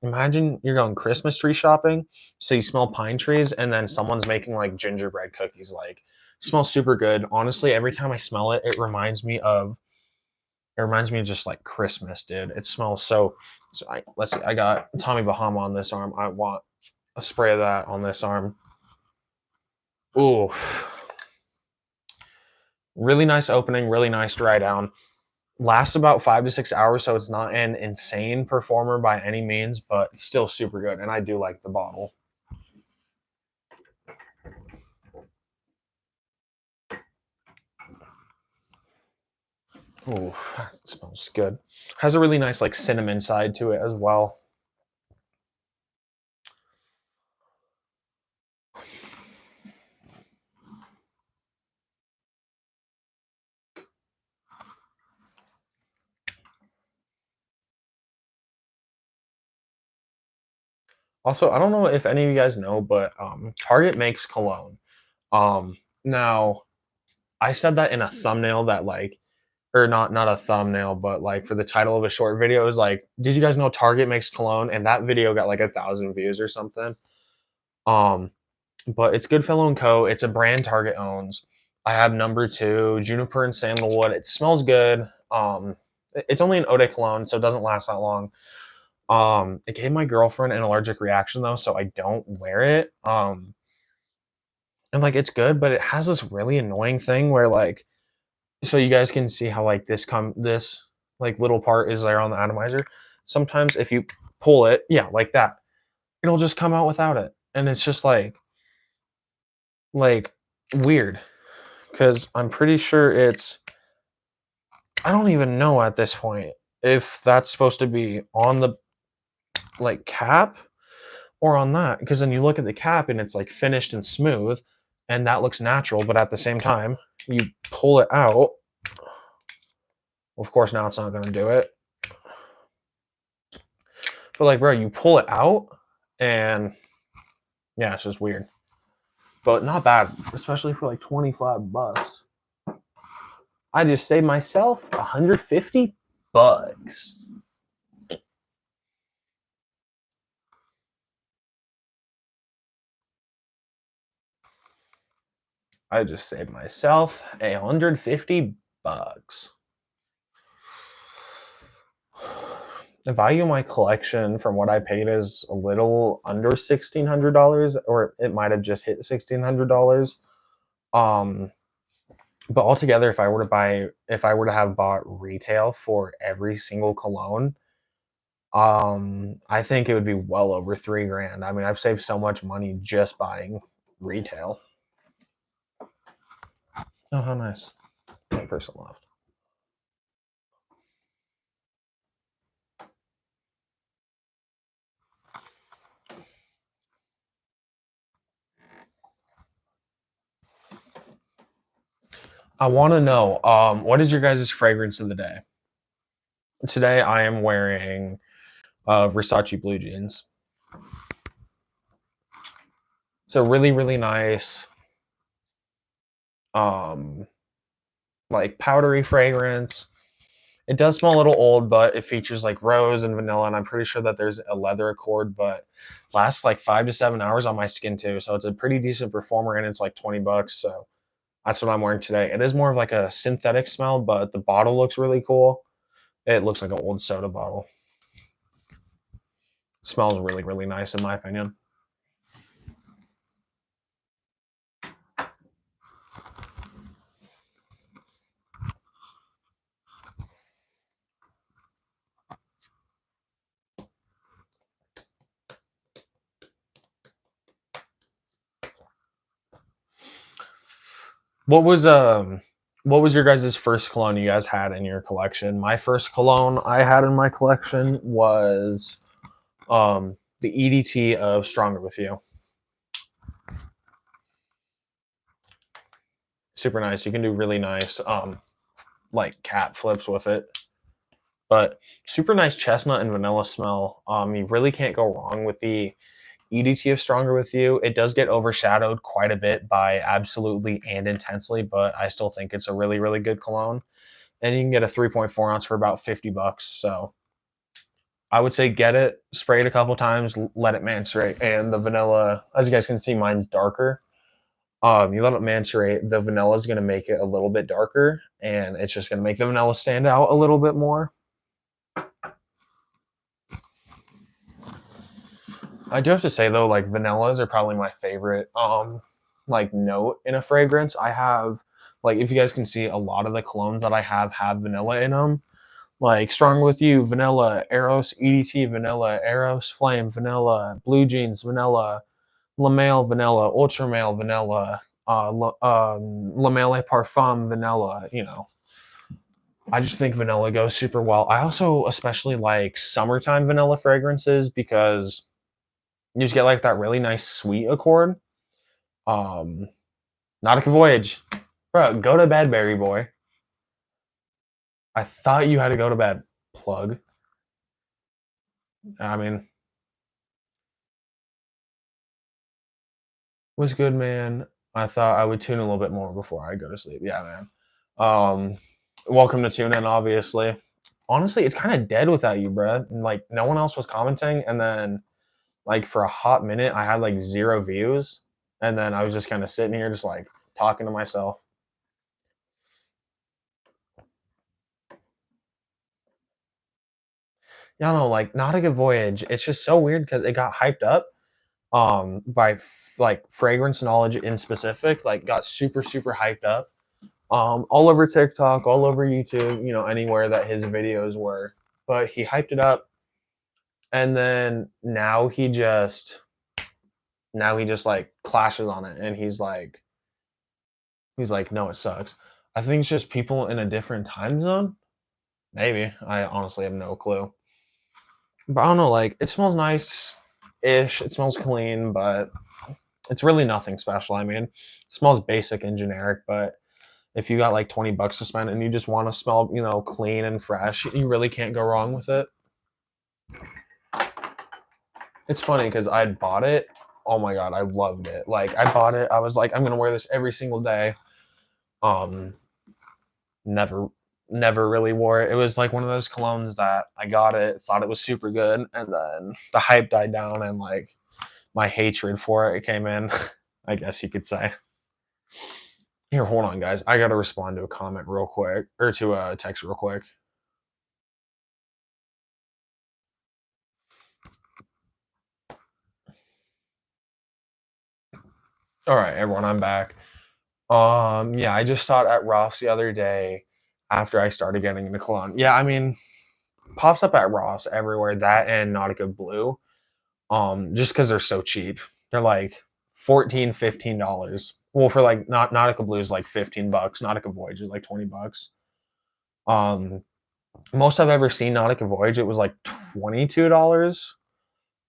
imagine you're going Christmas tree shopping, so you smell pine trees, and then someone's making like gingerbread cookies. Like, smells super good. Honestly, every time I smell it, it reminds me of just like Christmas, dude. It smells so. Let's see. I got Tommy Bahama on this arm. I want a spray of that on this arm. Ooh, really nice opening. Really nice dry down. Lasts about 5 to 6 hours, so it's not an insane performer by any means, but still super good. And I do like the bottle. Ooh, that smells good. Has a really nice like cinnamon side to it as well. Also, I don't know if any of you guys know, but Target makes cologne. Now I said that in a thumbnail that like, or not a thumbnail, but like for the title of a short video, it was like, did you guys know Target makes cologne? And that video got like 1,000 views or something. Um, but it's Goodfellow and Co. It's a brand Target owns. I have number two, juniper and sandalwood. It smells good. It's only an eau de cologne, so it doesn't last that long. It gave my girlfriend an allergic reaction though, so I don't wear it. And like it's good, but it has this really annoying thing where like, so you guys can see how like this like little part is there on the atomizer. Sometimes if you pull it, yeah, like that, it'll just come out without it, and it's just like weird because I'm pretty sure it's. I don't even know at this point if that's supposed to be on the like cap or on that, because then you look at the cap and it's like finished and smooth, and that looks natural, but at the same time you pull it out. Of course now it's not going to do it, but like bro, you pull it out and yeah, it's just weird, but not bad, especially for like 25 bucks. I just saved myself 150 bucks. I just saved myself 150 bucks. The value of my collection from what I paid is a little under $1,600, or it might have just hit $1,600. Um, but altogether, if I were to have bought retail for every single cologne, I think it would be well over 3 grand. I mean, I've saved so much money just buying retail. Oh, how nice! One person left. I want to know, what is your guys' fragrance of the day? Today, I am wearing Versace blue jeans. So really, really nice, um, like powdery fragrance. It does smell a little old, but it features like rose and vanilla, and I'm pretty sure that there's a leather accord, but lasts like 5 to 7 hours on my skin too. So it's a pretty decent performer, and it's like 20 bucks. So that's what I'm wearing today. It is more of like a synthetic smell, but the bottle looks really cool. It looks like an old soda bottle. It smells really, really nice in my opinion. What was um what was your guys' first cologne you guys had in your collection? My first cologne I had in my collection was the EDT of Stronger With You. Super nice. You can do really nice like cat flips with it. But super nice chestnut and vanilla smell. You really can't go wrong with the EDT of Stronger With You. It does get overshadowed quite a bit by Absolutely and Intensely, but I still think it's a really, really good cologne. And you can get a 3.4 ounce for about 50 bucks. So I would say get it, spray it a couple times, let it macerate. And the vanilla, as you guys can see, mine's darker. You let it macerate. The vanilla is going to make it a little bit darker, and it's just going to make the vanilla stand out a little bit more. I do have to say though, like vanillas are probably my favorite like note in a fragrance. I have like if you guys can see a lot of the colognes that I have vanilla in them. Like Strong With You, vanilla, Eros, EDT, vanilla, Eros, Flame, vanilla, Blue Jeans, vanilla, La Male, vanilla, Ultra Male, vanilla, La Male Parfum, vanilla, you know. I just think vanilla goes super well. I also especially like summertime vanilla fragrances because you just get like that really nice sweet accord. Um, Nautica Voyage. Bro, go to bed, Berry Boy. I thought you had to go to bed. Plug. I mean, Was good, man. I thought I would tune a little bit more before I go to sleep. Yeah, man. Um, welcome to tune in, obviously. Honestly, it's kind of dead without you, bruh. And, like, no one else was commenting, and then, like, for a hot minute, I had like 0 views, and then I was just kind of sitting here, just like talking to myself. Yeah, no, like Nautica Voyage. It's just so weird because it got hyped up by like fragrance knowledge in specific, like got super hyped up all over TikTok, all over YouTube, anywhere that his videos were. But he hyped it up, and then now he just like clashes on it, and he's like, no, it sucks. I think it's just people in a different time zone. Maybe, I honestly have no clue. But I don't know. Like, it smells nice, ish. It smells clean, but it's really nothing special. I mean, it smells basic and generic, but if you got like 20 bucks to spend and you just want to smell, clean and fresh, you really can't go wrong with it. It's funny because I bought it. Oh my god, I loved it. Like, I bought it. I was like, I'm gonna wear this every single day. Um, never, never really wore it. It was like one of those colognes that I got it, thought it was super good, and then the hype died down, and like my hatred for it came in. I guess you could say. Here, hold on, guys. I gotta respond to a comment real quick, or to a text real quick. All right, everyone, I'm back. Yeah, I just saw it at Ross the other day after I started getting into cologne. Yeah, I mean, pops up at Ross everywhere. That and Nautica Blue. Just because they're so cheap. They're like 14, $15. Well, for like not Nautica Blue is like 15 bucks. Nautica Voyage is like 20 bucks. Um, most I've ever seen Nautica Voyage, it was like $22.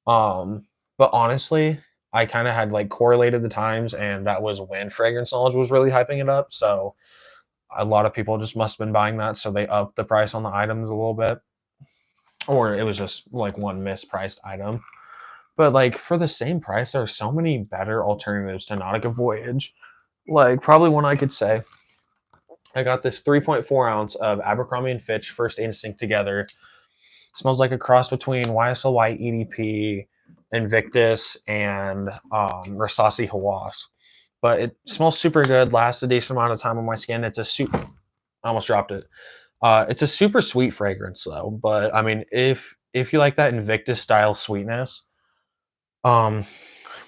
Um, but honestly, I kind of had like correlated the times, and that was when fragrance knowledge was really hyping it up. So a lot of people just must have been buying that, so they upped the price on the items a little bit, or it was just like one mispriced item. But like for the same price, there are so many better alternatives to Nautica Voyage. Like probably one I could say, I got this 3.4 ounce of Abercrombie and Fitch First Instinct Together. It smells like a cross between YSL EDP, Invictus, and Rasasi Hawass. But it smells super good. Lasts a decent amount of time on my skin. It's a super. I almost dropped it. It's a super sweet fragrance though. But I mean, if you like that Invictus style sweetness, um,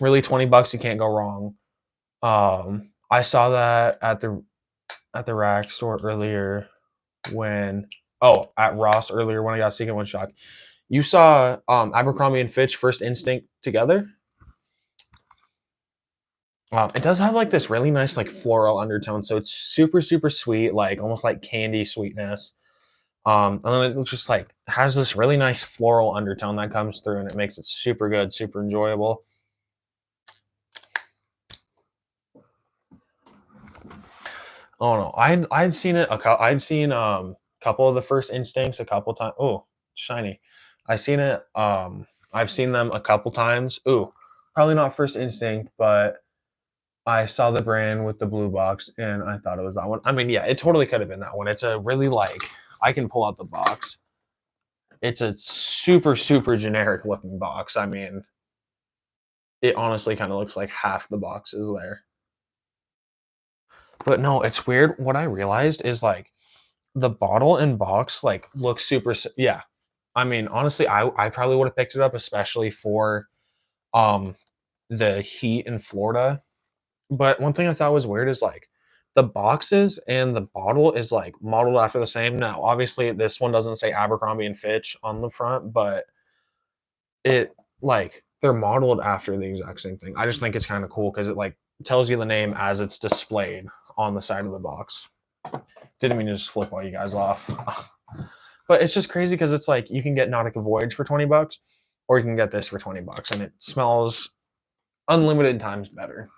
really 20 bucks, you can't go wrong. I saw that at the rack store earlier when at Ross earlier when I got Secret One Shock. You saw Abercrombie and Fitch First Instinct Together. It does have like this really nice like floral undertone, so it's super sweet, like almost like candy sweetness. And then it just like has this really nice floral undertone that comes through, and it makes it super good, super enjoyable. Oh no, I'd seen it. I'd seen a couple of the First Instincts a couple times. Oh, shiny. I seen it. I've seen them a couple times. Ooh, probably not First Instinct, but I saw the brand with the blue box and I thought it was that one. I mean, yeah, it totally could have been that one. It's a really like I can pull out the box. It's a super generic looking box. I mean, it honestly kind of looks like half the box is there. But no, it's weird. What I realized is like the bottle and box like looks yeah. I mean, honestly, I probably would have picked it up especially for um the heat in Florida. But one thing I thought was weird is like the boxes and the bottle is like modeled after the same. Now, obviously, this one doesn't say Abercrombie and Fitch on the front, but it like they're modeled after the exact same thing. I just think it's kind of cool because it like tells you the name as it's displayed on the side of the box. Didn't mean to just flip all you guys off. But it's just crazy because it's like you can get Nautica Voyage for 20 bucks, or you can get this for 20 bucks, and it smells unlimited times better.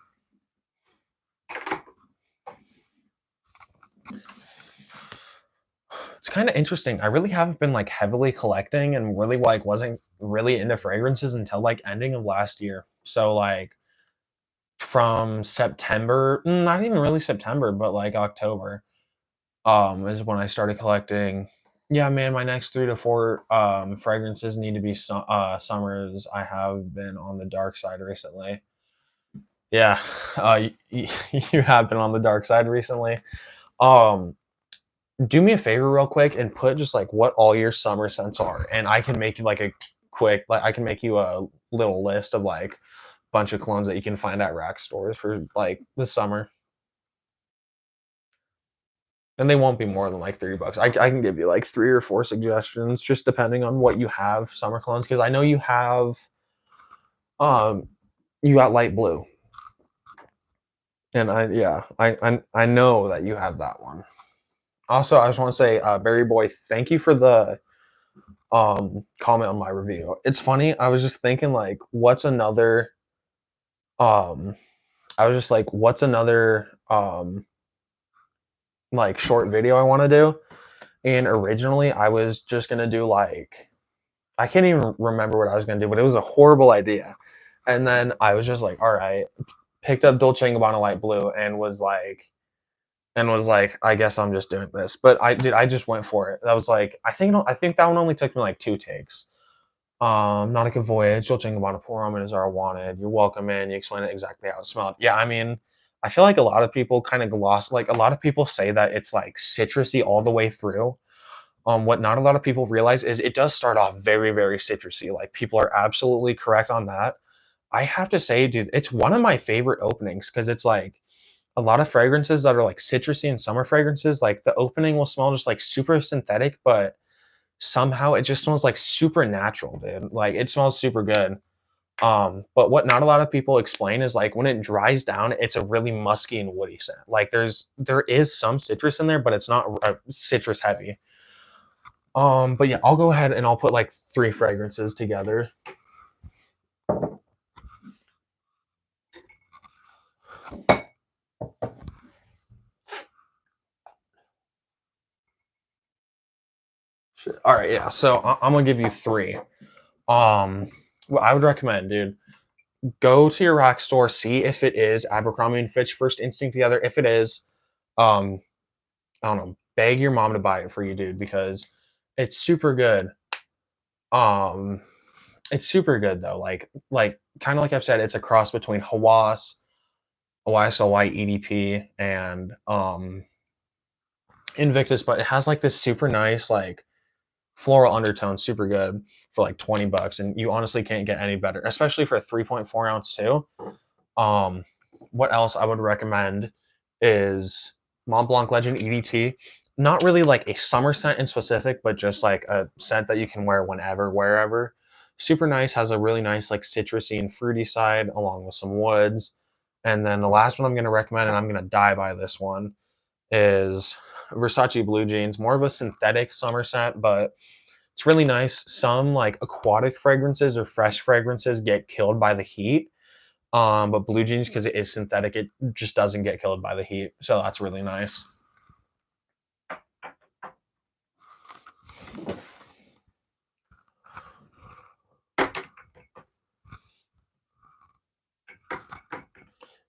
It's kind of interesting. I really haven't been like heavily collecting and really like wasn't really into fragrances until like ending of last year. So like from September, not even really September, but like October, is when I started collecting. Yeah, man, my next 3 to 4 fragrances need to be summers. I have been on the dark side recently. Yeah, you have been on the dark side recently. Um, do me a favor real quick and put just like what all your summer scents are, and I can make you like a quick, like I can make you a little list of like bunch of clones that you can find at rack stores for like the summer. And they won't be more than like $30. I can give you like 3 or 4 suggestions, just depending on what you have summer clones. Because I know um you got light blue, and I know that you have that one. Also, I just want to say, Barry Boy, thank you for the comment on my review. It's funny. I was just thinking like, what's another um I was just like, what's another like short video I want to do? And originally, I was just gonna do like I can't even remember what I was gonna do, but it was a horrible idea. And then I was just like, all right, picked up Dolce and Gabbana Light Blue and was like, I guess I'm just doing this. But I just went for it. That was like, I think that one only took me like 2 takes. Nautica Voyage, Dolce and Gabbana Pour Almond is our wanted. You're welcome in. You explained it exactly how it smelled. Yeah, I mean, I feel like a lot of people kind of gloss, like a lot of people say that it's like citrusy all the way through. What not a lot of people realize is it does start off very, very citrusy. Like people are absolutely correct on that. I have to say, dude, it's one of my favorite openings because it's like a lot of fragrances that are like citrusy and summer fragrances. Like the opening will smell just like super synthetic, but somehow it just smells like super natural, dude. Like it smells super good. But what not a lot of people explain is like when it dries down, it's a really musky and woody scent. Like there is some citrus in there, but it's not citrus heavy. But yeah, I'll go ahead and I'll put like 3 fragrances together. All right, yeah. So I'm gonna give you 3. What I would recommend, dude, go to your rack store, see if it is Abercrombie and Fitch First Instinct together. If it is, um, I don't know, beg your mom to buy it for you, dude, because it's super good. Um, it's super good though. Like kind of like I've said, it's a cross between Hawas, YSLY EDP, and Invictus, but it has like this super nice like floral undertone, super good for like $20, and you honestly can't get any better, especially for a 3.4 ounce too. Um, what else I would recommend is Mont Blanc Legend EDT. Not really like a summer scent in specific, but just like a scent that you can wear whenever, wherever. Super nice, has a really nice like citrusy and fruity side along with some woods. And then the last one I'm going to recommend, and I'm going to die by this one, is Versace Blue Jeans. More of a synthetic summer scent, but it's really nice. Some like aquatic fragrances or fresh fragrances get killed by the heat. But Blue Jeans, because it is synthetic, it just doesn't get killed by the heat. So that's really nice.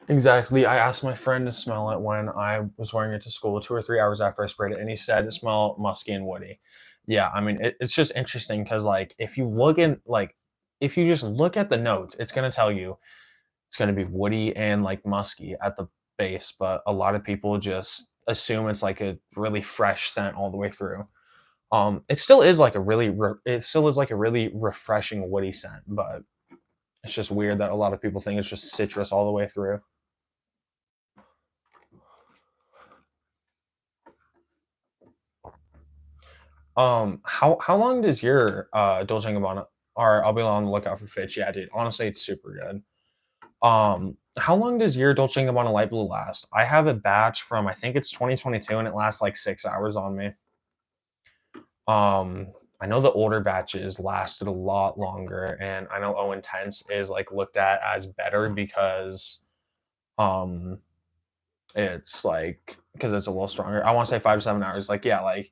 Exactly. I asked my friend to smell it when I was wearing it to school 2 or 3 hours after I sprayed it, and he said it smelled musky and woody. Yeah, I mean, it's just interesting because, like, if you just look at the notes, it's going to tell you it's going to be woody and like musky at the base, but a lot of people just assume it's like a really fresh scent all the way through. It still is like a it still is like a really refreshing woody scent, but it's just weird that a lot of people think it's just citrus all the way through. How long does your Dolce and Gabbana, or I'll be on the lookout for Fitch? Yeah, dude. Honestly, it's super good. How long does your Dolce and Gabbana Light Blue last? I have a batch from I think it's 2022, and it lasts like 6 hours on me. Um, I know the older batches lasted a lot longer, and I know O Intense is like looked at as better because um it's like because it's a little stronger. I want to say 5 to 7 hours. Like, yeah, like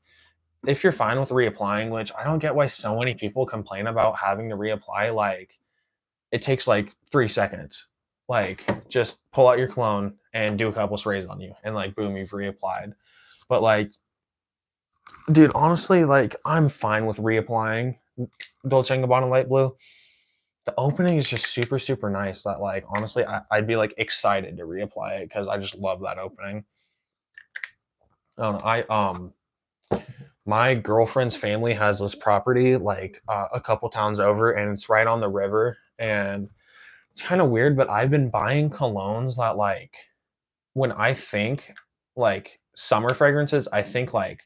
if you're fine with reapplying, which I don't get why so many people complain about having to reapply, like it takes like 3 seconds. like just pull out your cologne and do a couple sprays on you, and like boom, you've reapplied. But like, dude, honestly, like I'm fine with reapplying Dolce and Gabbana Light Blue. The opening is just super super nice. That like honestly, I'd be like excited to reapply it because I just love that opening. I don't know. My girlfriend's family has this property like a couple towns over, and it's right on the river, and it's kind of weird. But I've been buying colognes that like when I think like summer fragrances, I think like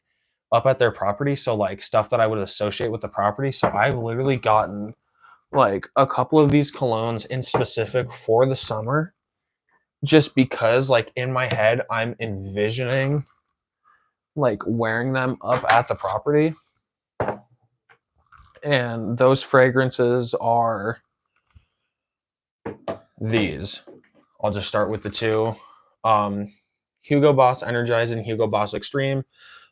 up at their property. So like stuff that I would associate with the property. So I've literally gotten like a couple of these colognes in specific for the summer just because like in my head I'm envisioning like wearing them up at the property. And those fragrances are these. I'll just start with the two. Um, Hugo Boss Energize and Hugo Boss Extreme.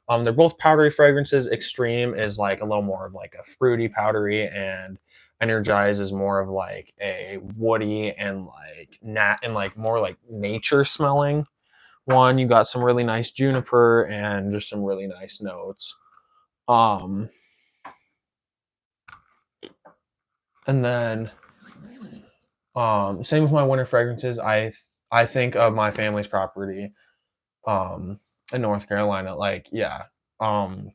They're both powdery fragrances. Extreme is like a little more of like a fruity powdery, and Energize is more of like a woody and like nat and like more like nature smelling one. You got some really nice juniper and just some really nice notes. Um, and then same with my winter fragrances. I think of my family's property um in North Carolina. Like, yeah. Um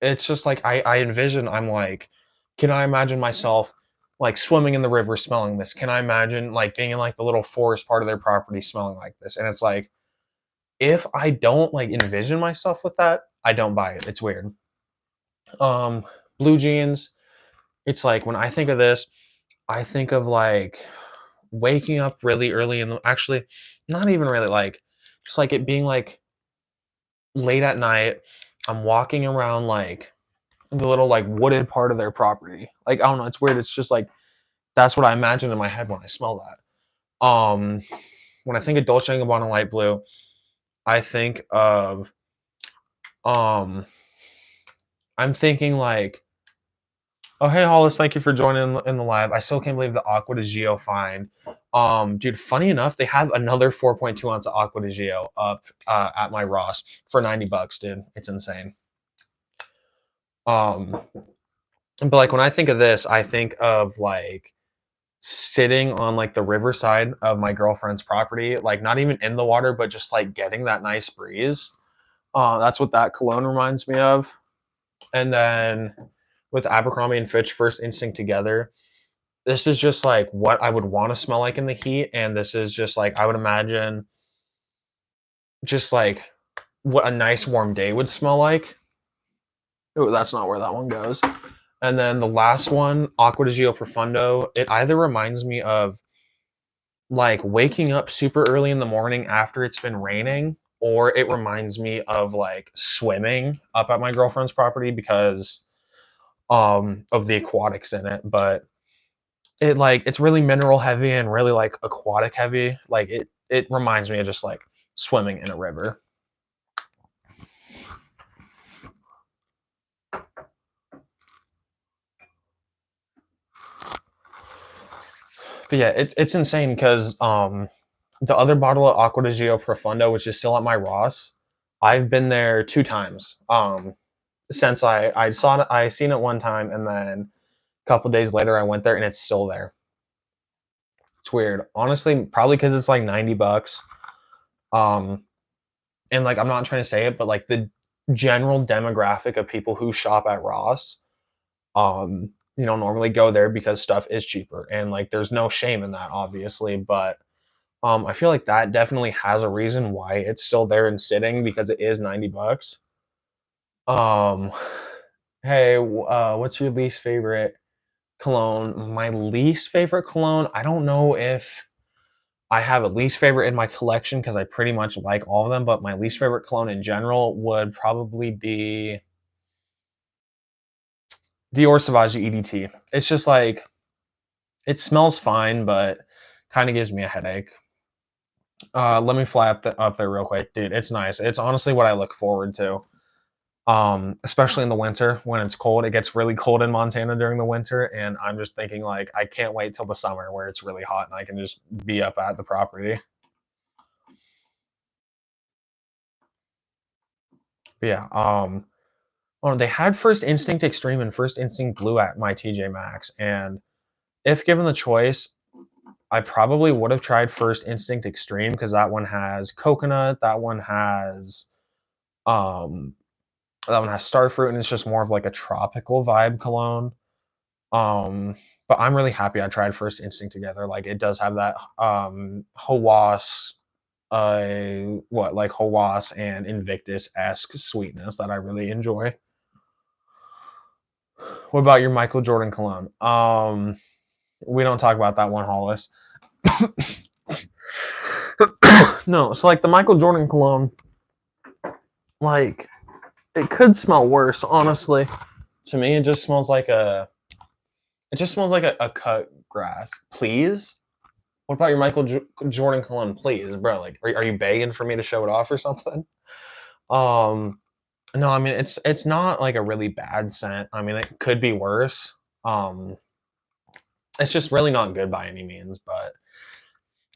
it's just like I envision I'm like, can I imagine myself like swimming in the river smelling this? Can I imagine like being in like the little forest part of their property smelling like this? And it's like if I don't like envision myself with that, I don't buy it. It's weird. Um Blue jeans, it's like when I think of this, I think of like waking up really early in the actually not even really like just like it being like late at night. I'm walking around like the little like wooded part of their property. Like I don't know, it's weird. It's just like that's what I imagine in my head when I smell that. When I think of Dolce and Gabbana Light Blue, I think of um I'm thinking like, oh hey Hollis, thank you for joining in the live. I still can't believe the Aqua de Gio find. Dude, funny enough, they have another 4.2 ounce of Aqua de Gio up at my Ross for $90, dude. It's insane. Um, but like when I think of this, I think of like sitting on like the riverside of my girlfriend's property, like not even in the water, but just like getting that nice breeze. That's what that cologne reminds me of. And then with Abercrombie and Fitch First Instinct together, this is just like what I would want to smell like in the heat, and this is just like I would imagine just like what a nice warm day would smell like. Oh, that's not where that one goes. And then the last one, Aqua di Gio Profundo, it either reminds me of like waking up super early in the morning after it's been raining, or it reminds me of like swimming up at my girlfriend's property because of the aquatics in it. But it like it's really mineral heavy and really like aquatic heavy. Like it reminds me of just like swimming in a river. But yeah, it's insane because the other bottle of Aqua di Gio Profundo, which is still at my Ross, I've been there 2 times. Since I saw it, I seen it one time, and then a couple days later I went there and it's still there. It's weird, honestly. Probably because it's like $90. Um, and like I'm not trying to say it, but like the general demographic of people who shop at Ross, normally go there because stuff is cheaper, and like there's no shame in that, obviously, but I feel like that definitely has a reason why it's still there and sitting because it is $90. Um, hey, what's your least favorite cologne? My least favorite cologne, I don't know if I have a least favorite in my collection because I pretty much like all of them, but my least favorite cologne in general would probably be Dior Sauvage EDT. It's just like it smells fine, but kind of gives me a headache. Let me fly up there real quick, dude. It's nice. It's honestly what I look forward to. Especially in the winter when it's cold. It gets really cold in Montana during the winter, and I'm just thinking like I can't wait till the summer where it's really hot and I can just be up at the property. But yeah, oh, they had First Instinct Extreme and First Instinct Blue at my TJ Maxx, and if given the choice, I probably would have tried First Instinct Extreme because that one has coconut, um, that one has starfruit, and it's just more of like a tropical vibe cologne. Um, but I'm really happy I tried First Instinct together. Like it does have that Hawas, Hawas and Invictus esque sweetness that I really enjoy. What about your Michael Jordan cologne? We don't talk about that one, Hollis. No, so like the Michael Jordan cologne, like it could smell worse, honestly. To me, it just smells like a cut grass. Please. What about your Jordan cologne, please, bro? Like, are you begging for me to show it off or something? Um, no, I mean it's not like a really bad scent. I mean, it could be worse. Um, it's just really not good by any means, but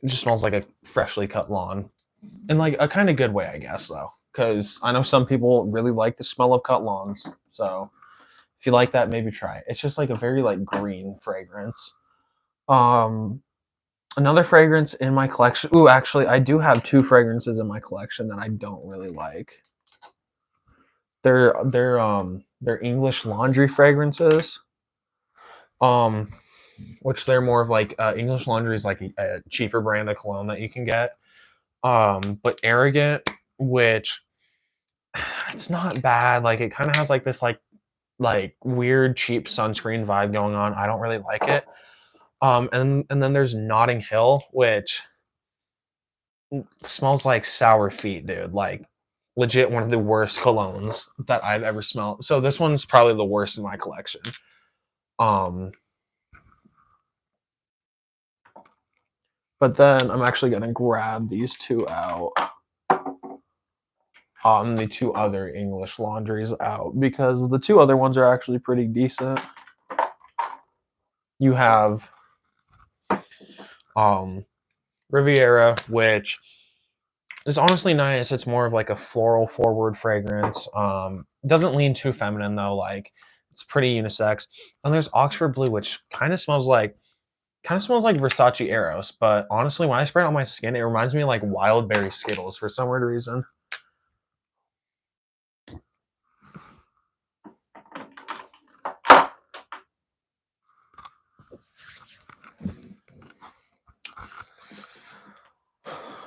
it just smells like a freshly cut lawn in like a kind of good way, I guess, though. Because I know some people really like the smell of cut lawns. So if you like that, maybe try it. It's just like a very like green fragrance. Um, Another fragrance in my collection. Ooh, actually, I do have two fragrances in my collection that I don't really like. They're English laundry fragrances. Um, which they're more of like English laundry is like a cheaper brand of cologne that you can get. But arrogant, which it's not bad. Like it kind of has like this like weird cheap sunscreen vibe going on. I don't really like it. And then there's Notting Hill, which smells like sour feet, dude. Like legit one of the worst colognes that I've ever smelled. So this one's probably the worst in my collection. Um, but then I'm actually gonna grab these two out. The two other English laundries out because the two other ones are actually pretty decent. You have um Riviera, which is honestly nice. It's more of like a floral forward fragrance. Doesn't lean too feminine though. Like it's pretty unisex. And there's Oxford Blue, which kind of smells like Versace Eros. But honestly, when I spray it on my skin, it reminds me of like wild berry Skittles for some weird reason.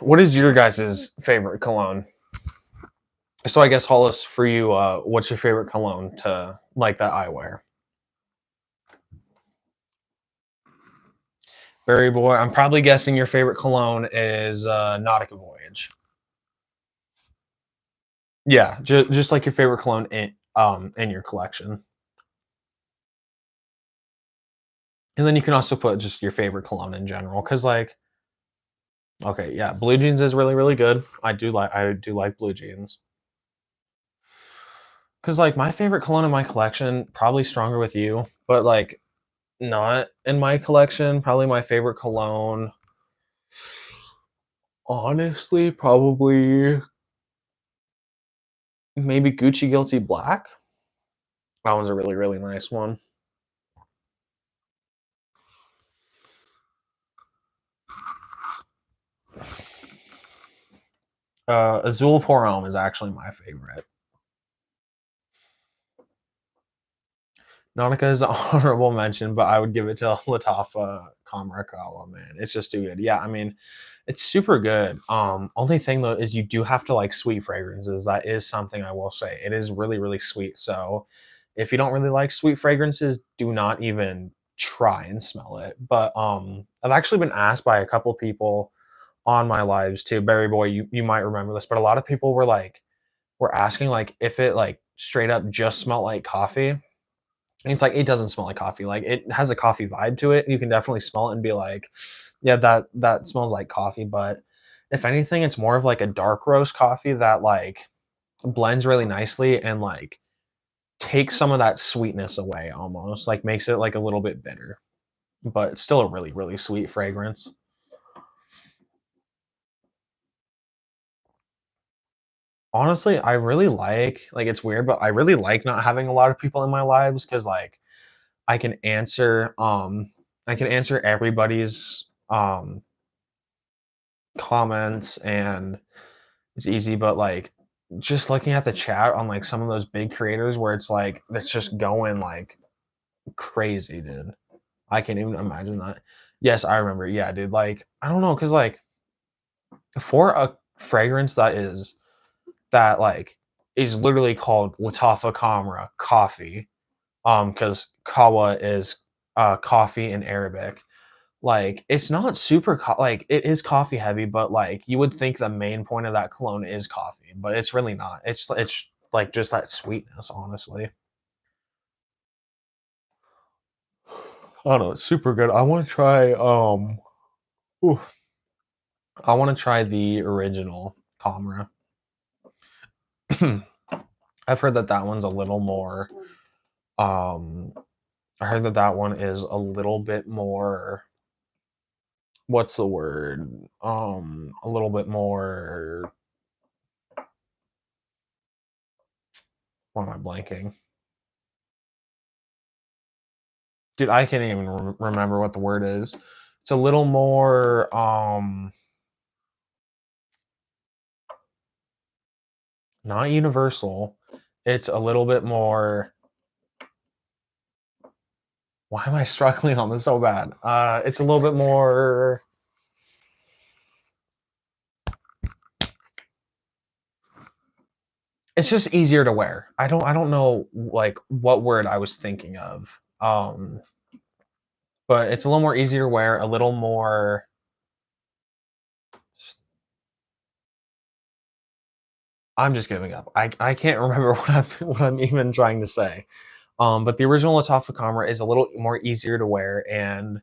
What is your guys' favorite cologne? So I guess Hollis, for you, what's your favorite cologne to like that I wear? Berry Boy. I'm probably guessing your favorite cologne is Nautica Voyage. Yeah, just like your favorite cologne in your collection. And then you can also put just your favorite cologne in general, because like, okay, yeah, Blue Jeans is really really good. I do like Blue Jeans. Because like my favorite cologne in my collection, probably Stronger with You, but like not in my collection. Probably my favorite cologne, honestly, probably maybe Gucci Guilty Black. That one's a really really nice one. Azul Pour Homme is actually my favorite. Nautica is an honorable mention, but I would give it to Latafa Kamarakawa, man. It's just too good. Yeah, I mean, it's super good. Only thing though is you do have to like sweet fragrances. That is something I will say. It is really, really sweet. So if you don't really like sweet fragrances, do not even try and smell it. But I've actually been asked by a couple people on my lives too. Barry Boy, you might remember this, but a lot of people were asking like if it like straight up just smelled like coffee. And it's like it doesn't smell like coffee. Like it has a coffee vibe to it. You can definitely smell it and be like, yeah, that smells like coffee. But if anything, it's more of like a dark roast coffee that like blends really nicely and like takes some of that sweetness away almost, like makes it like a little bit bitter, but it's still a really, really sweet fragrance. Honestly, I really like it's weird, but I really like not having a lot of people in my lives because like I can answer I can answer everybody's comments and it's easy, but like just looking at the chat on like some of those big creators where it's like that's just going like crazy, dude. I can't even imagine that. Yes, I remember. Yeah, dude. Like, I don't know, cause like for a fragrance that like is literally called Latafa Kamra coffee, because kawa is coffee in Arabic. Like, it's not super like it is coffee heavy, but like you would think the main point of that cologne is coffee, but it's really not. It's like just that sweetness, honestly. I don't know, it's super good. I want to try ooh, I want to try the original Comra. I've heard that that one's a little more. Um, I heard that that one is a little bit more. What's the word? A little bit more. Why am I blanking? Dude, I can't even remember what the word is. It's a little more. Not universal. It's a little bit more. Why am I struggling on this so bad? It's a little bit more. It's just easier to wear. I don't know like what word I was thinking of. But it's a little more easier to wear, a little more. I'm just giving up. I can't remember what I'm even trying to say. But the original Latafa Camera is a little more easier to wear, and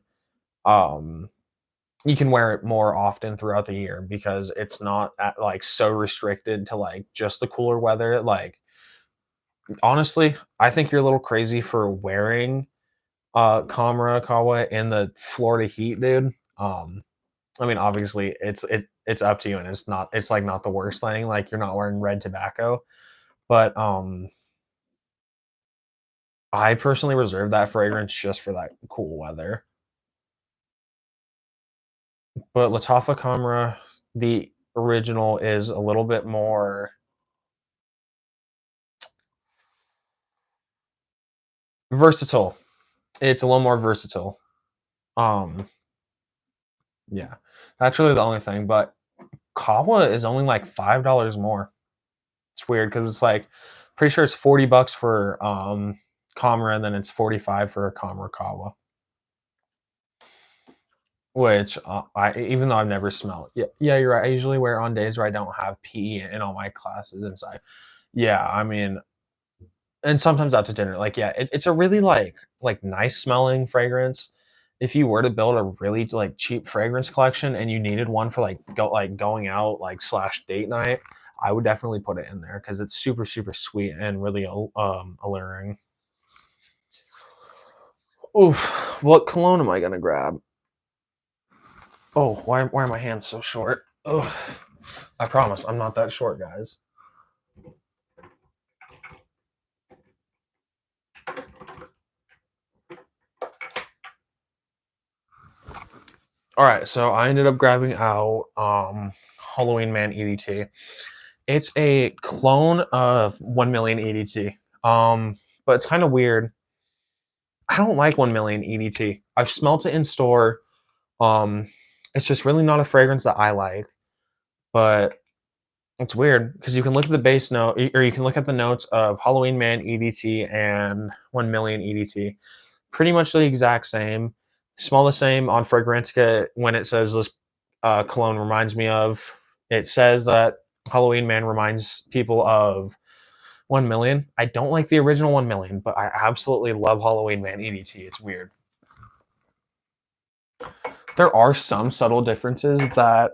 um, you can wear it more often throughout the year because it's not like so restricted to like just the cooler weather. Like honestly, I think you're a little crazy for wearing Kamra Kawa in the Florida heat, dude. I mean, obviously, it's up to you, and it's like not the worst thing. Like you're not wearing red tobacco, but I personally reserve that fragrance just for that cool weather. But Latafa Kamra, the original, is a little bit more versatile. It's a little more versatile. Um, yeah, that's really the only thing. But Kawa is only like $5 more. It's weird because it's like pretty sure it's $40 for Kamra, and then it's 45 for a Kamra Kawa. Which I even though I've never smelled. Yeah, yeah, you're right. I usually wear on days where I don't have PE in all my classes inside. Yeah, I mean, and sometimes out to dinner. Like, yeah, it's a really like nice smelling fragrance. If you were to build a really like cheap fragrance collection and you needed one for going out like slash date night, I would definitely put it in there because it's super super sweet and really alluring. Oof, what cologne am I gonna grab? Oh, why are my hands so short? Oh, I promise I'm not that short, guys. All right, so I ended up grabbing out Halloween Man EDT. It's a clone of 1 million EDT. But it's kind of weird. I don't like 1 million EDT. I've smelt it in store. Um, it's just really not a fragrance that I like. But it's weird because you can look at the base note, or you can look at the notes of Halloween Man EDT and 1 million EDT. Pretty much the exact same. Smell the same on Fragrantica when it says this cologne reminds me of. It says that Halloween Man reminds people of 1 million. I don't like the original 1 million, but I absolutely love Halloween Man EDT. It's weird. There are some subtle differences that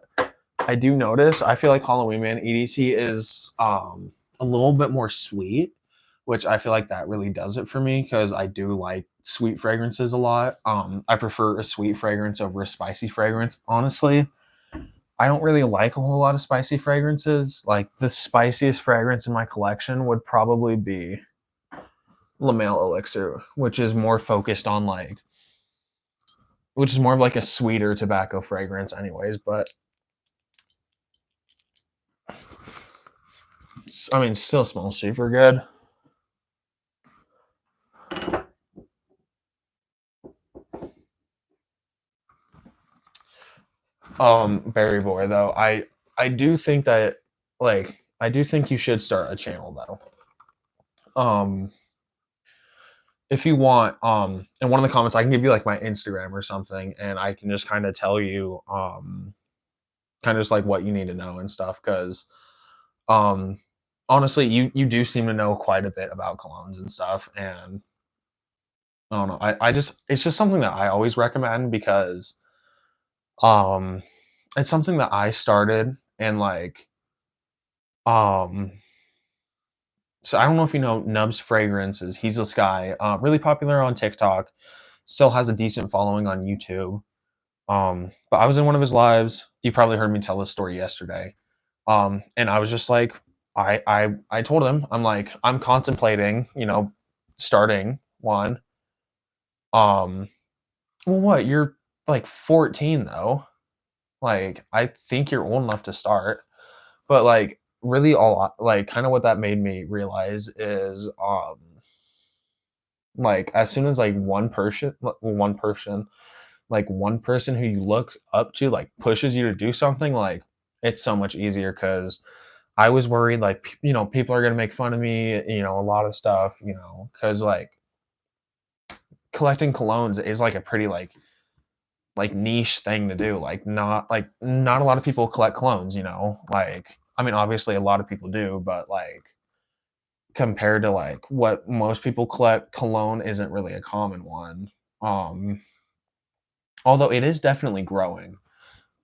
I do notice. I feel like Halloween Man EDT is a little bit more sweet, which I feel like that really does it for me because I do like sweet fragrances a lot. I prefer a sweet fragrance over a spicy fragrance. Honestly, I don't really like a whole lot of spicy fragrances. Like the spiciest fragrance in my collection would probably be Lamel Elixir, which is more focused on like, which is more of like a sweeter tobacco fragrance, anyways. But I mean, still smells super good. Berry Boy though, I do think that like I do think you should start a channel though. If you want, in one of the comments, I can give you like my Instagram or something, and I can just kind of tell you, kind of just like what you need to know and stuff. Because, um, honestly, you do seem to know quite a bit about colognes and stuff, and I don't know, I just it's just something that I always recommend because, um, it's something that I started and like, um, so I don't know if you know Nubs Fragrances. He's this guy, really popular on TikTok, still has a decent following on YouTube. But I was in one of his lives. You probably heard me tell this story yesterday. And I was just like, I told him, I'm like, I'm contemplating, starting one. Um, well, what? You're like 14 though. Like, I think you're old enough to start. But like, really, all like, kind of what that made me realize is, like, as soon as like one person who you look up to like pushes you to do something, like it's so much easier because I was worried like people are gonna make fun of me, a lot of stuff, because like collecting colognes is like a pretty like niche thing to do. Not a lot of people collect colognes, like I mean obviously a lot of people do, but like compared to like what most people collect, cologne isn't really a common one. Um, Although it is definitely growing.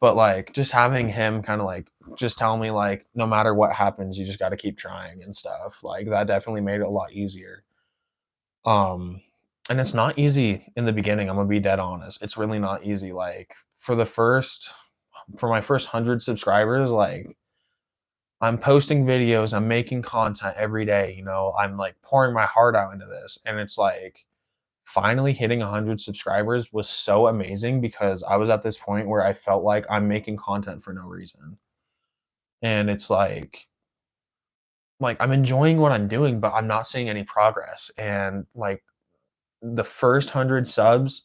But like just having him kind of like just tell me like no matter what happens, you just got to keep trying and stuff. Like that definitely made it a lot easier. Um, and it's not easy in the beginning. I'm gonna be dead honest. It's really not easy. Like for my first 100 subscribers, like I'm posting videos, I'm making content every day. I'm like pouring my heart out into this, and it's like finally hitting 100 subscribers was so amazing because I was at this point where I felt like I'm making content for no reason. And it's like I'm enjoying what I'm doing, but I'm not seeing any progress. And like the first 100 subs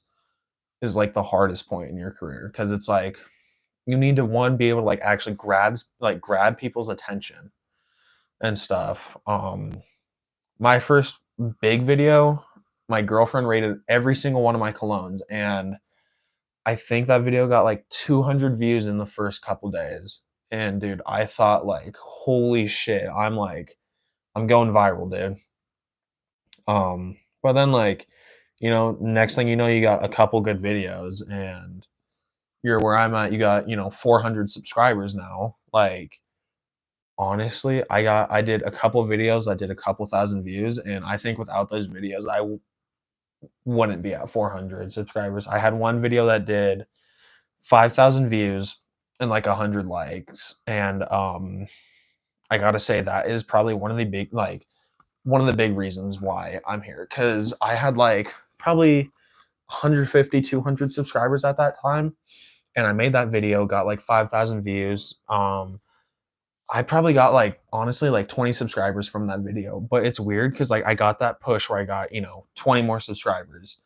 is like the hardest point in your career because it's like you need to one be able to like actually grab people's attention and stuff. My first big video, my girlfriend rated every single one of my colognes, and I think that video got like 200 views in the first couple days. And dude, I thought like, holy shit, I'm going viral, dude. But then like, next thing you know, you got a couple good videos and you're where I'm at, you got, 400 subscribers now. Like, honestly, I did a couple videos, I did a couple thousand views, and I think without those videos, wouldn't be at 400 subscribers. I had one video that did 5,000 views and like 100 likes. And I got to say that is probably one of the big reasons why I'm here cuz I had like probably 150 200 subscribers at that time and I made that video, got like 5,000 views. I probably got like honestly like 20 subscribers from that video, but it's weird cuz like I got that push where I got, 20 more subscribers.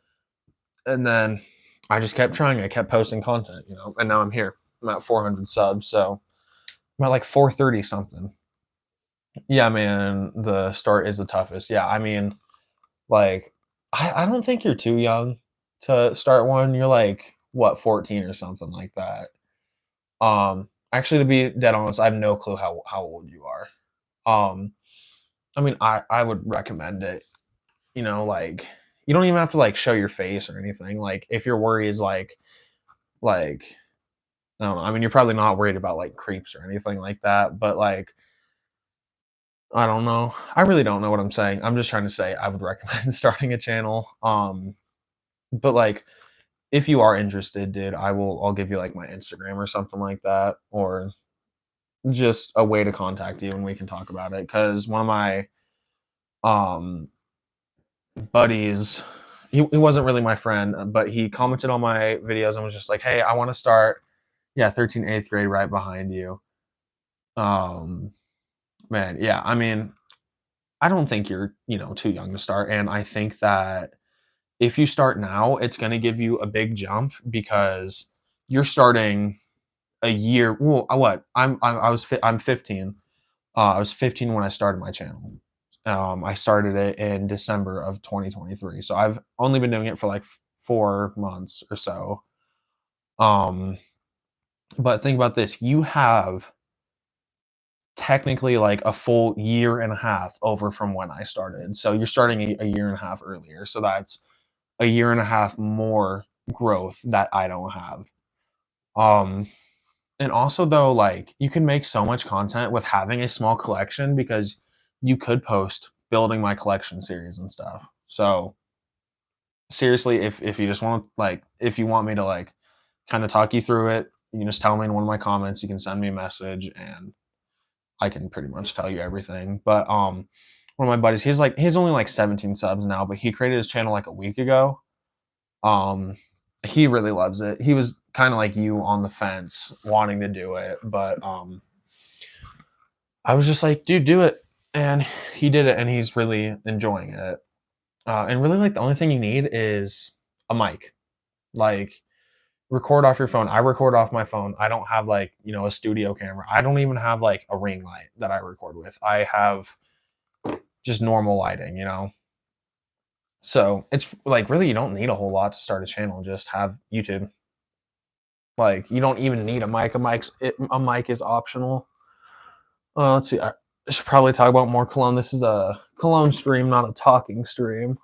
And then I just kept trying. I kept posting content, and now I'm here. I'm at 400 subs, so I'm at like 430 something. Yeah, man, the start is the toughest. Yeah, I mean, like, I don't think you're too young to start one. You're like, what, 14 or something like that. Actually, to be dead honest, I have no clue how old you are. Um, I mean, I would recommend it. Like, you don't even have to like show your face or anything. Like, if your worry is like I don't know. I mean, you're probably not worried about like creeps or anything like that, but like I don't know. I really don't know what I'm saying. I'm just trying to say I would recommend starting a channel. But like if you are interested, dude, I'll give you like my Instagram or something like that, or just a way to contact you and we can talk about it. Cause one of my um buddies, he wasn't really my friend, but he commented on my videos and was just like, hey, I want to start, yeah, 13th, 8th grade right behind you. Um man, yeah, I mean, I don't think you're, too young to start. And I think that if you start now, it's going to give you a big jump because you're starting a year. Well, what? I'm 15. I was 15 when I started my channel. I started it in December of 2023. So I've only been doing it for like 4 months or so. Um, but think about this: you have technically like a full year and a half over from when I started. So you're starting a year and a half earlier. So that's a year and a half more growth that I don't have. Um, and also though, like you can make so much content with having a small collection because you could post building my collection series and stuff. So seriously, if you just want like if you want me to like kind of talk you through it, you can just tell me in one of my comments. You can send me a message and I can pretty much tell you everything. But one of my buddies, he's only like 17 subs now, but he created his channel like a week ago. Um, he really loves it. He was kind of like you on the fence, wanting to do it, but I was just like, dude, do it, and he did it, and he's really enjoying it. And really, like the only thing you need is a mic. Like record off your phone. I record off my phone. I don't have like a studio camera. I don't even have like a ring light that I record with. I have just normal lighting. So it's like really you don't need a whole lot to start a channel. Just have YouTube. Like you don't even need a mic. A mic is optional. Let's see. I should probably talk about more Cologne. This is a Cologne stream, not a talking stream.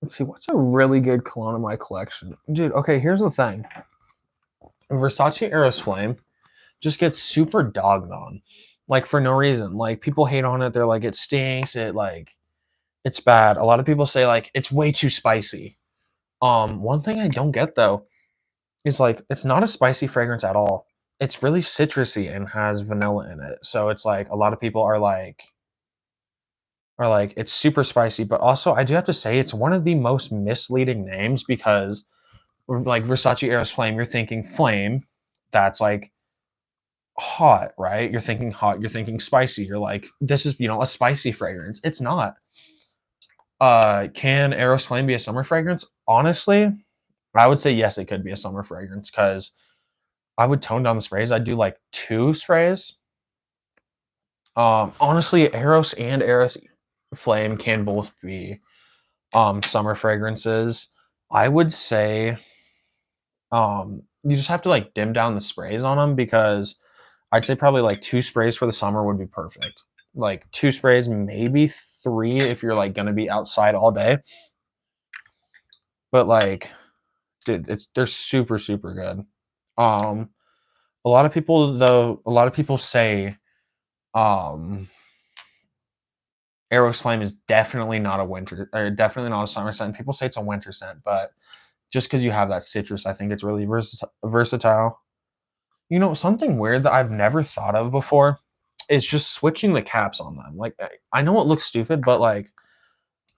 Let's see. What's a really good Cologne in my collection, dude? Okay, here's the thing. Versace Eros Flame just gets super dogged on, like for no reason. Like people hate on it. They're like, it stinks. It's bad. A lot of people say like it's way too spicy. One thing I don't get though is like it's not a spicy fragrance at all. It's really citrusy and has vanilla in it. So it's like a lot of people are like it's super spicy, but also I do have to say it's one of the most misleading names because like Versace Eros Flame, you're thinking flame, that's like hot, right? You're thinking hot, you're thinking spicy. You're like, this is a spicy fragrance. It's not. Can Eros Flame be a summer fragrance? Honestly, I would say yes, it could be a summer fragrance because I would tone down the sprays. I'd do like 2 sprays. Honestly, Eros and Eros Flame can both be summer fragrances. I would say you just have to like dim down the sprays on them because I'd say probably like 2 sprays for the summer would be perfect. Like 2 sprays, maybe 3 if you're like gonna be outside all day. But like, dude, they're super super good. Um, a lot of people say um Eros Flame is definitely not a winter or definitely not a summer scent. People say it's a winter scent, but just because you have that citrus, I think it's really versatile. Something weird that I've never thought of before is just switching the caps on them. Like, I know it looks stupid, but like,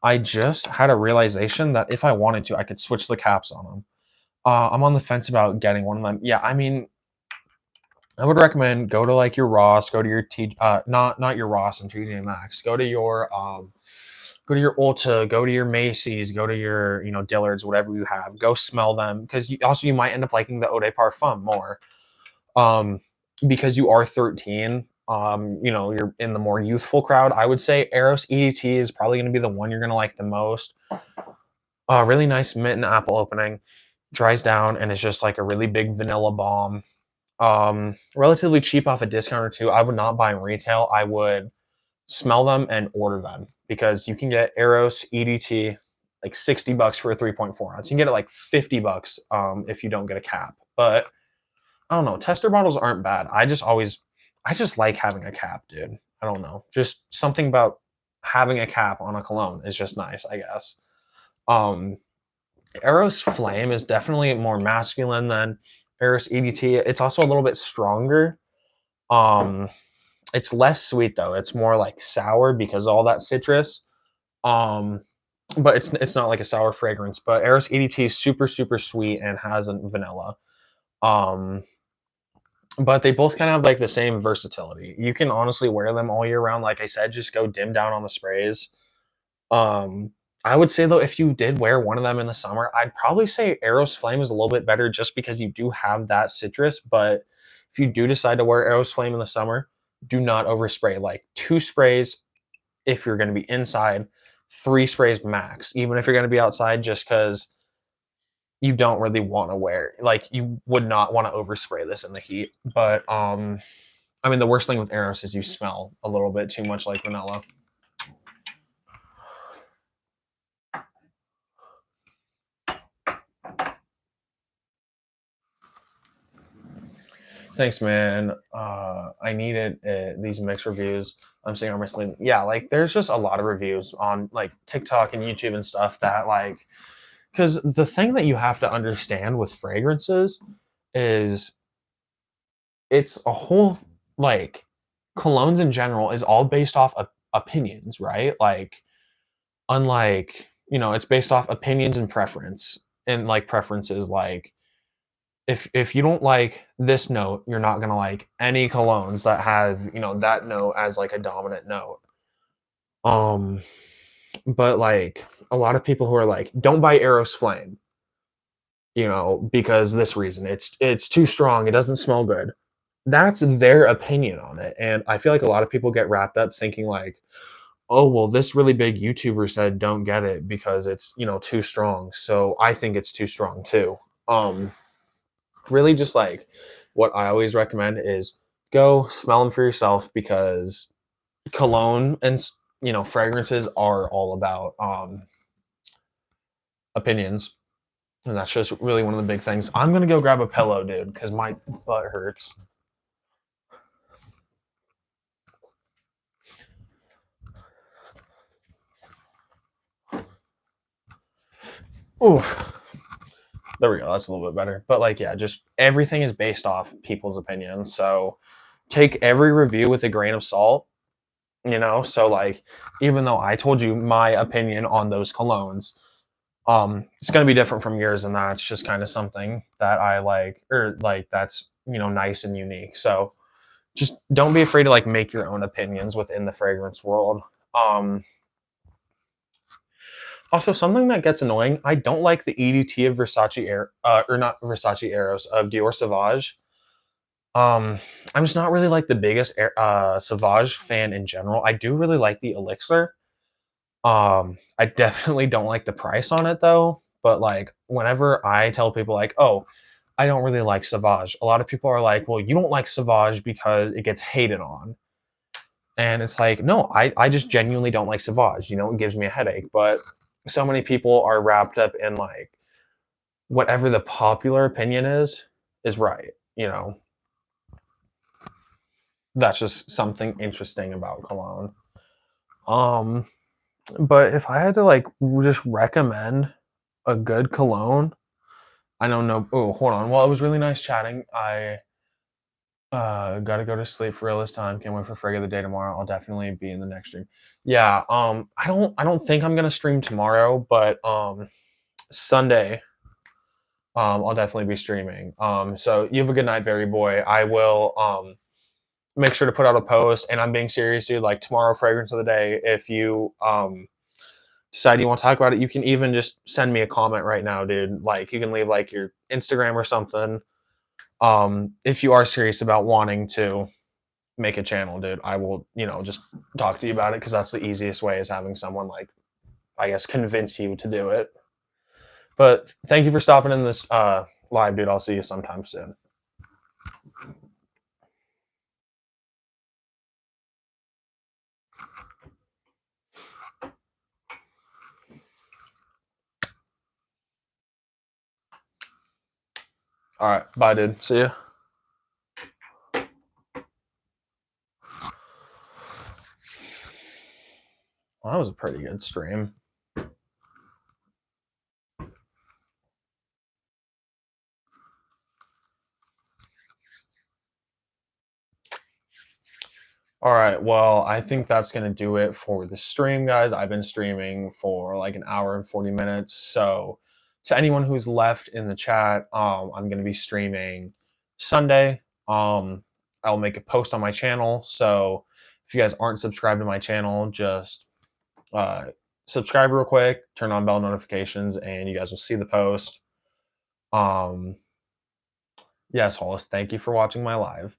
I just had a realization that if I wanted to, I could switch the caps on them. I'm on the fence about getting one of them. Yeah, I mean, I would recommend go to like your Ross, go to your not your Ross and TJ Maxx. Go to your Ulta, go to your Macy's, go to your Dillard's, whatever you have. Go smell them because you might end up liking the Eau de Parfum more. Um, because you are 13. You're in the more youthful crowd. I would say Eros EDT is probably going to be the one you're going to like the most. Really nice mint and apple opening, dries down, and it's just like a really big vanilla bomb. Relatively cheap off a discount or two. I would not buy in retail. I would smell them and order them because you can get Eros EDT like $60 for a 3.4 ounce. You can get it like $50 if you don't get a cap. But I don't know. Tester bottles aren't bad. I just like having a cap, dude. I don't know. Just something about having a cap on a cologne is just nice, I guess. Um, Eros Flame is definitely more masculine than Eros EDT. It's also a little bit stronger. Um, it's less sweet though. It's more like sour because of all that citrus. Um, but it's not like a sour fragrance. But Eros EDT is super sweet and has a vanilla. Um, but they both kind of have like the same versatility. You can honestly wear them all year round. Like I said, just go dim down on the sprays. Um, I would say though, if you did wear one of them in the summer, I'd probably say Eros Flame is a little bit better just because you do have that citrus. But if you do decide to wear Eros Flame in the summer, do not overspray. Like 2 sprays if you're going to be inside, 3 sprays max. Even if you're going to be outside, just because you don't really want to wear, like you would not want to overspray this in the heat. But I mean, the worst thing with Eros is you smell a little bit too much like vanilla. Thanks, man. I needed these mix reviews. I'm seeing on my sleep. Yeah, like there's just a lot of reviews on like TikTok and YouTube and stuff that like, because the thing that you have to understand with fragrances is it's a whole like colognes in general is all based off of opinions, right? Like unlike it's based off opinions and preference and like preferences like if you don't like this note, you're not gonna like any colognes that have that note as like a dominant note. Um, but like a lot of people who are like, don't buy Eros Flame, because this reason, it's too strong, it doesn't smell good. That's their opinion on it, and I feel like a lot of people get wrapped up thinking like, oh well, this really big YouTuber said don't get it because it's too strong, so I think it's too strong too. Um, really just like what I always recommend is go smell them for yourself because cologne and fragrances are all about opinions, and that's just really one of the big things. I'm gonna go grab a pillow, dude, because my butt hurts. Ooh, there we go. That's a little bit better. But like, yeah, just everything is based off people's opinions. So take every review with a grain of salt. So like, even though I told you my opinion on those colognes, it's going to be different from yours, and that's just kind of something that I like, or like that's nice and unique. So just don't be afraid to like make your own opinions within the fragrance world. um Also, something that gets annoying, I don't like the EDT of Versace Air, or not Versace Eros, of Dior Sauvage. um I'm just not really like the biggest Sauvage fan in general. I do really like the Elixir. I definitely don't like the price on it though. But like whenever I tell people like, oh, I don't really like Sauvage, a lot of people are like, well, you don't like Sauvage because it gets hated on. And it's like, no, I just genuinely don't like Sauvage. It gives me a headache. But so many people are wrapped up in like whatever the popular opinion is right. That's just something interesting about cologne. Um, but if I had to like just recommend a good cologne, I don't know. Oh, hold on. Well, it was really nice chatting. I gotta go to sleep for real this time. Can't wait for Frag of the Day tomorrow. I'll definitely be in the next stream. Yeah, I don't think I'm gonna stream tomorrow, but Sunday, I'll definitely be streaming. So you have a good night, Berry Boy. I will make sure to put out a post, and I'm being serious, dude. Like tomorrow, fragrance of the day. If you decide you want to talk about it, you can even just send me a comment right now, dude. Like you can leave like your Instagram or something. If you are serious about wanting to make a channel, dude, I will, just talk to you about it because that's the easiest way is having someone like, I guess, convince you to do it. But thank you for stopping in this live, dude. I'll see you sometime soon. All right, bye, dude. See you. Well, that was a pretty good stream. All right. Well, I think that's going to do it for the stream, guys. I've been streaming for like an hour and 40 minutes. So, to anyone who's left in the chat, I'm going to be streaming Sunday. I'll make a post on my channel. So, if you guys aren't subscribed to my channel, just uh, subscribe real quick, turn on bell notifications, and you guys will see the post. Um, yes, Hollis, thank you for watching my live.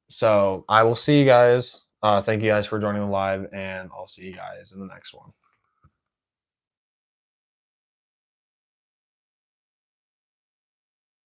So I will see you guys. Thank you guys for joining the live, and I'll see you guys in the next one.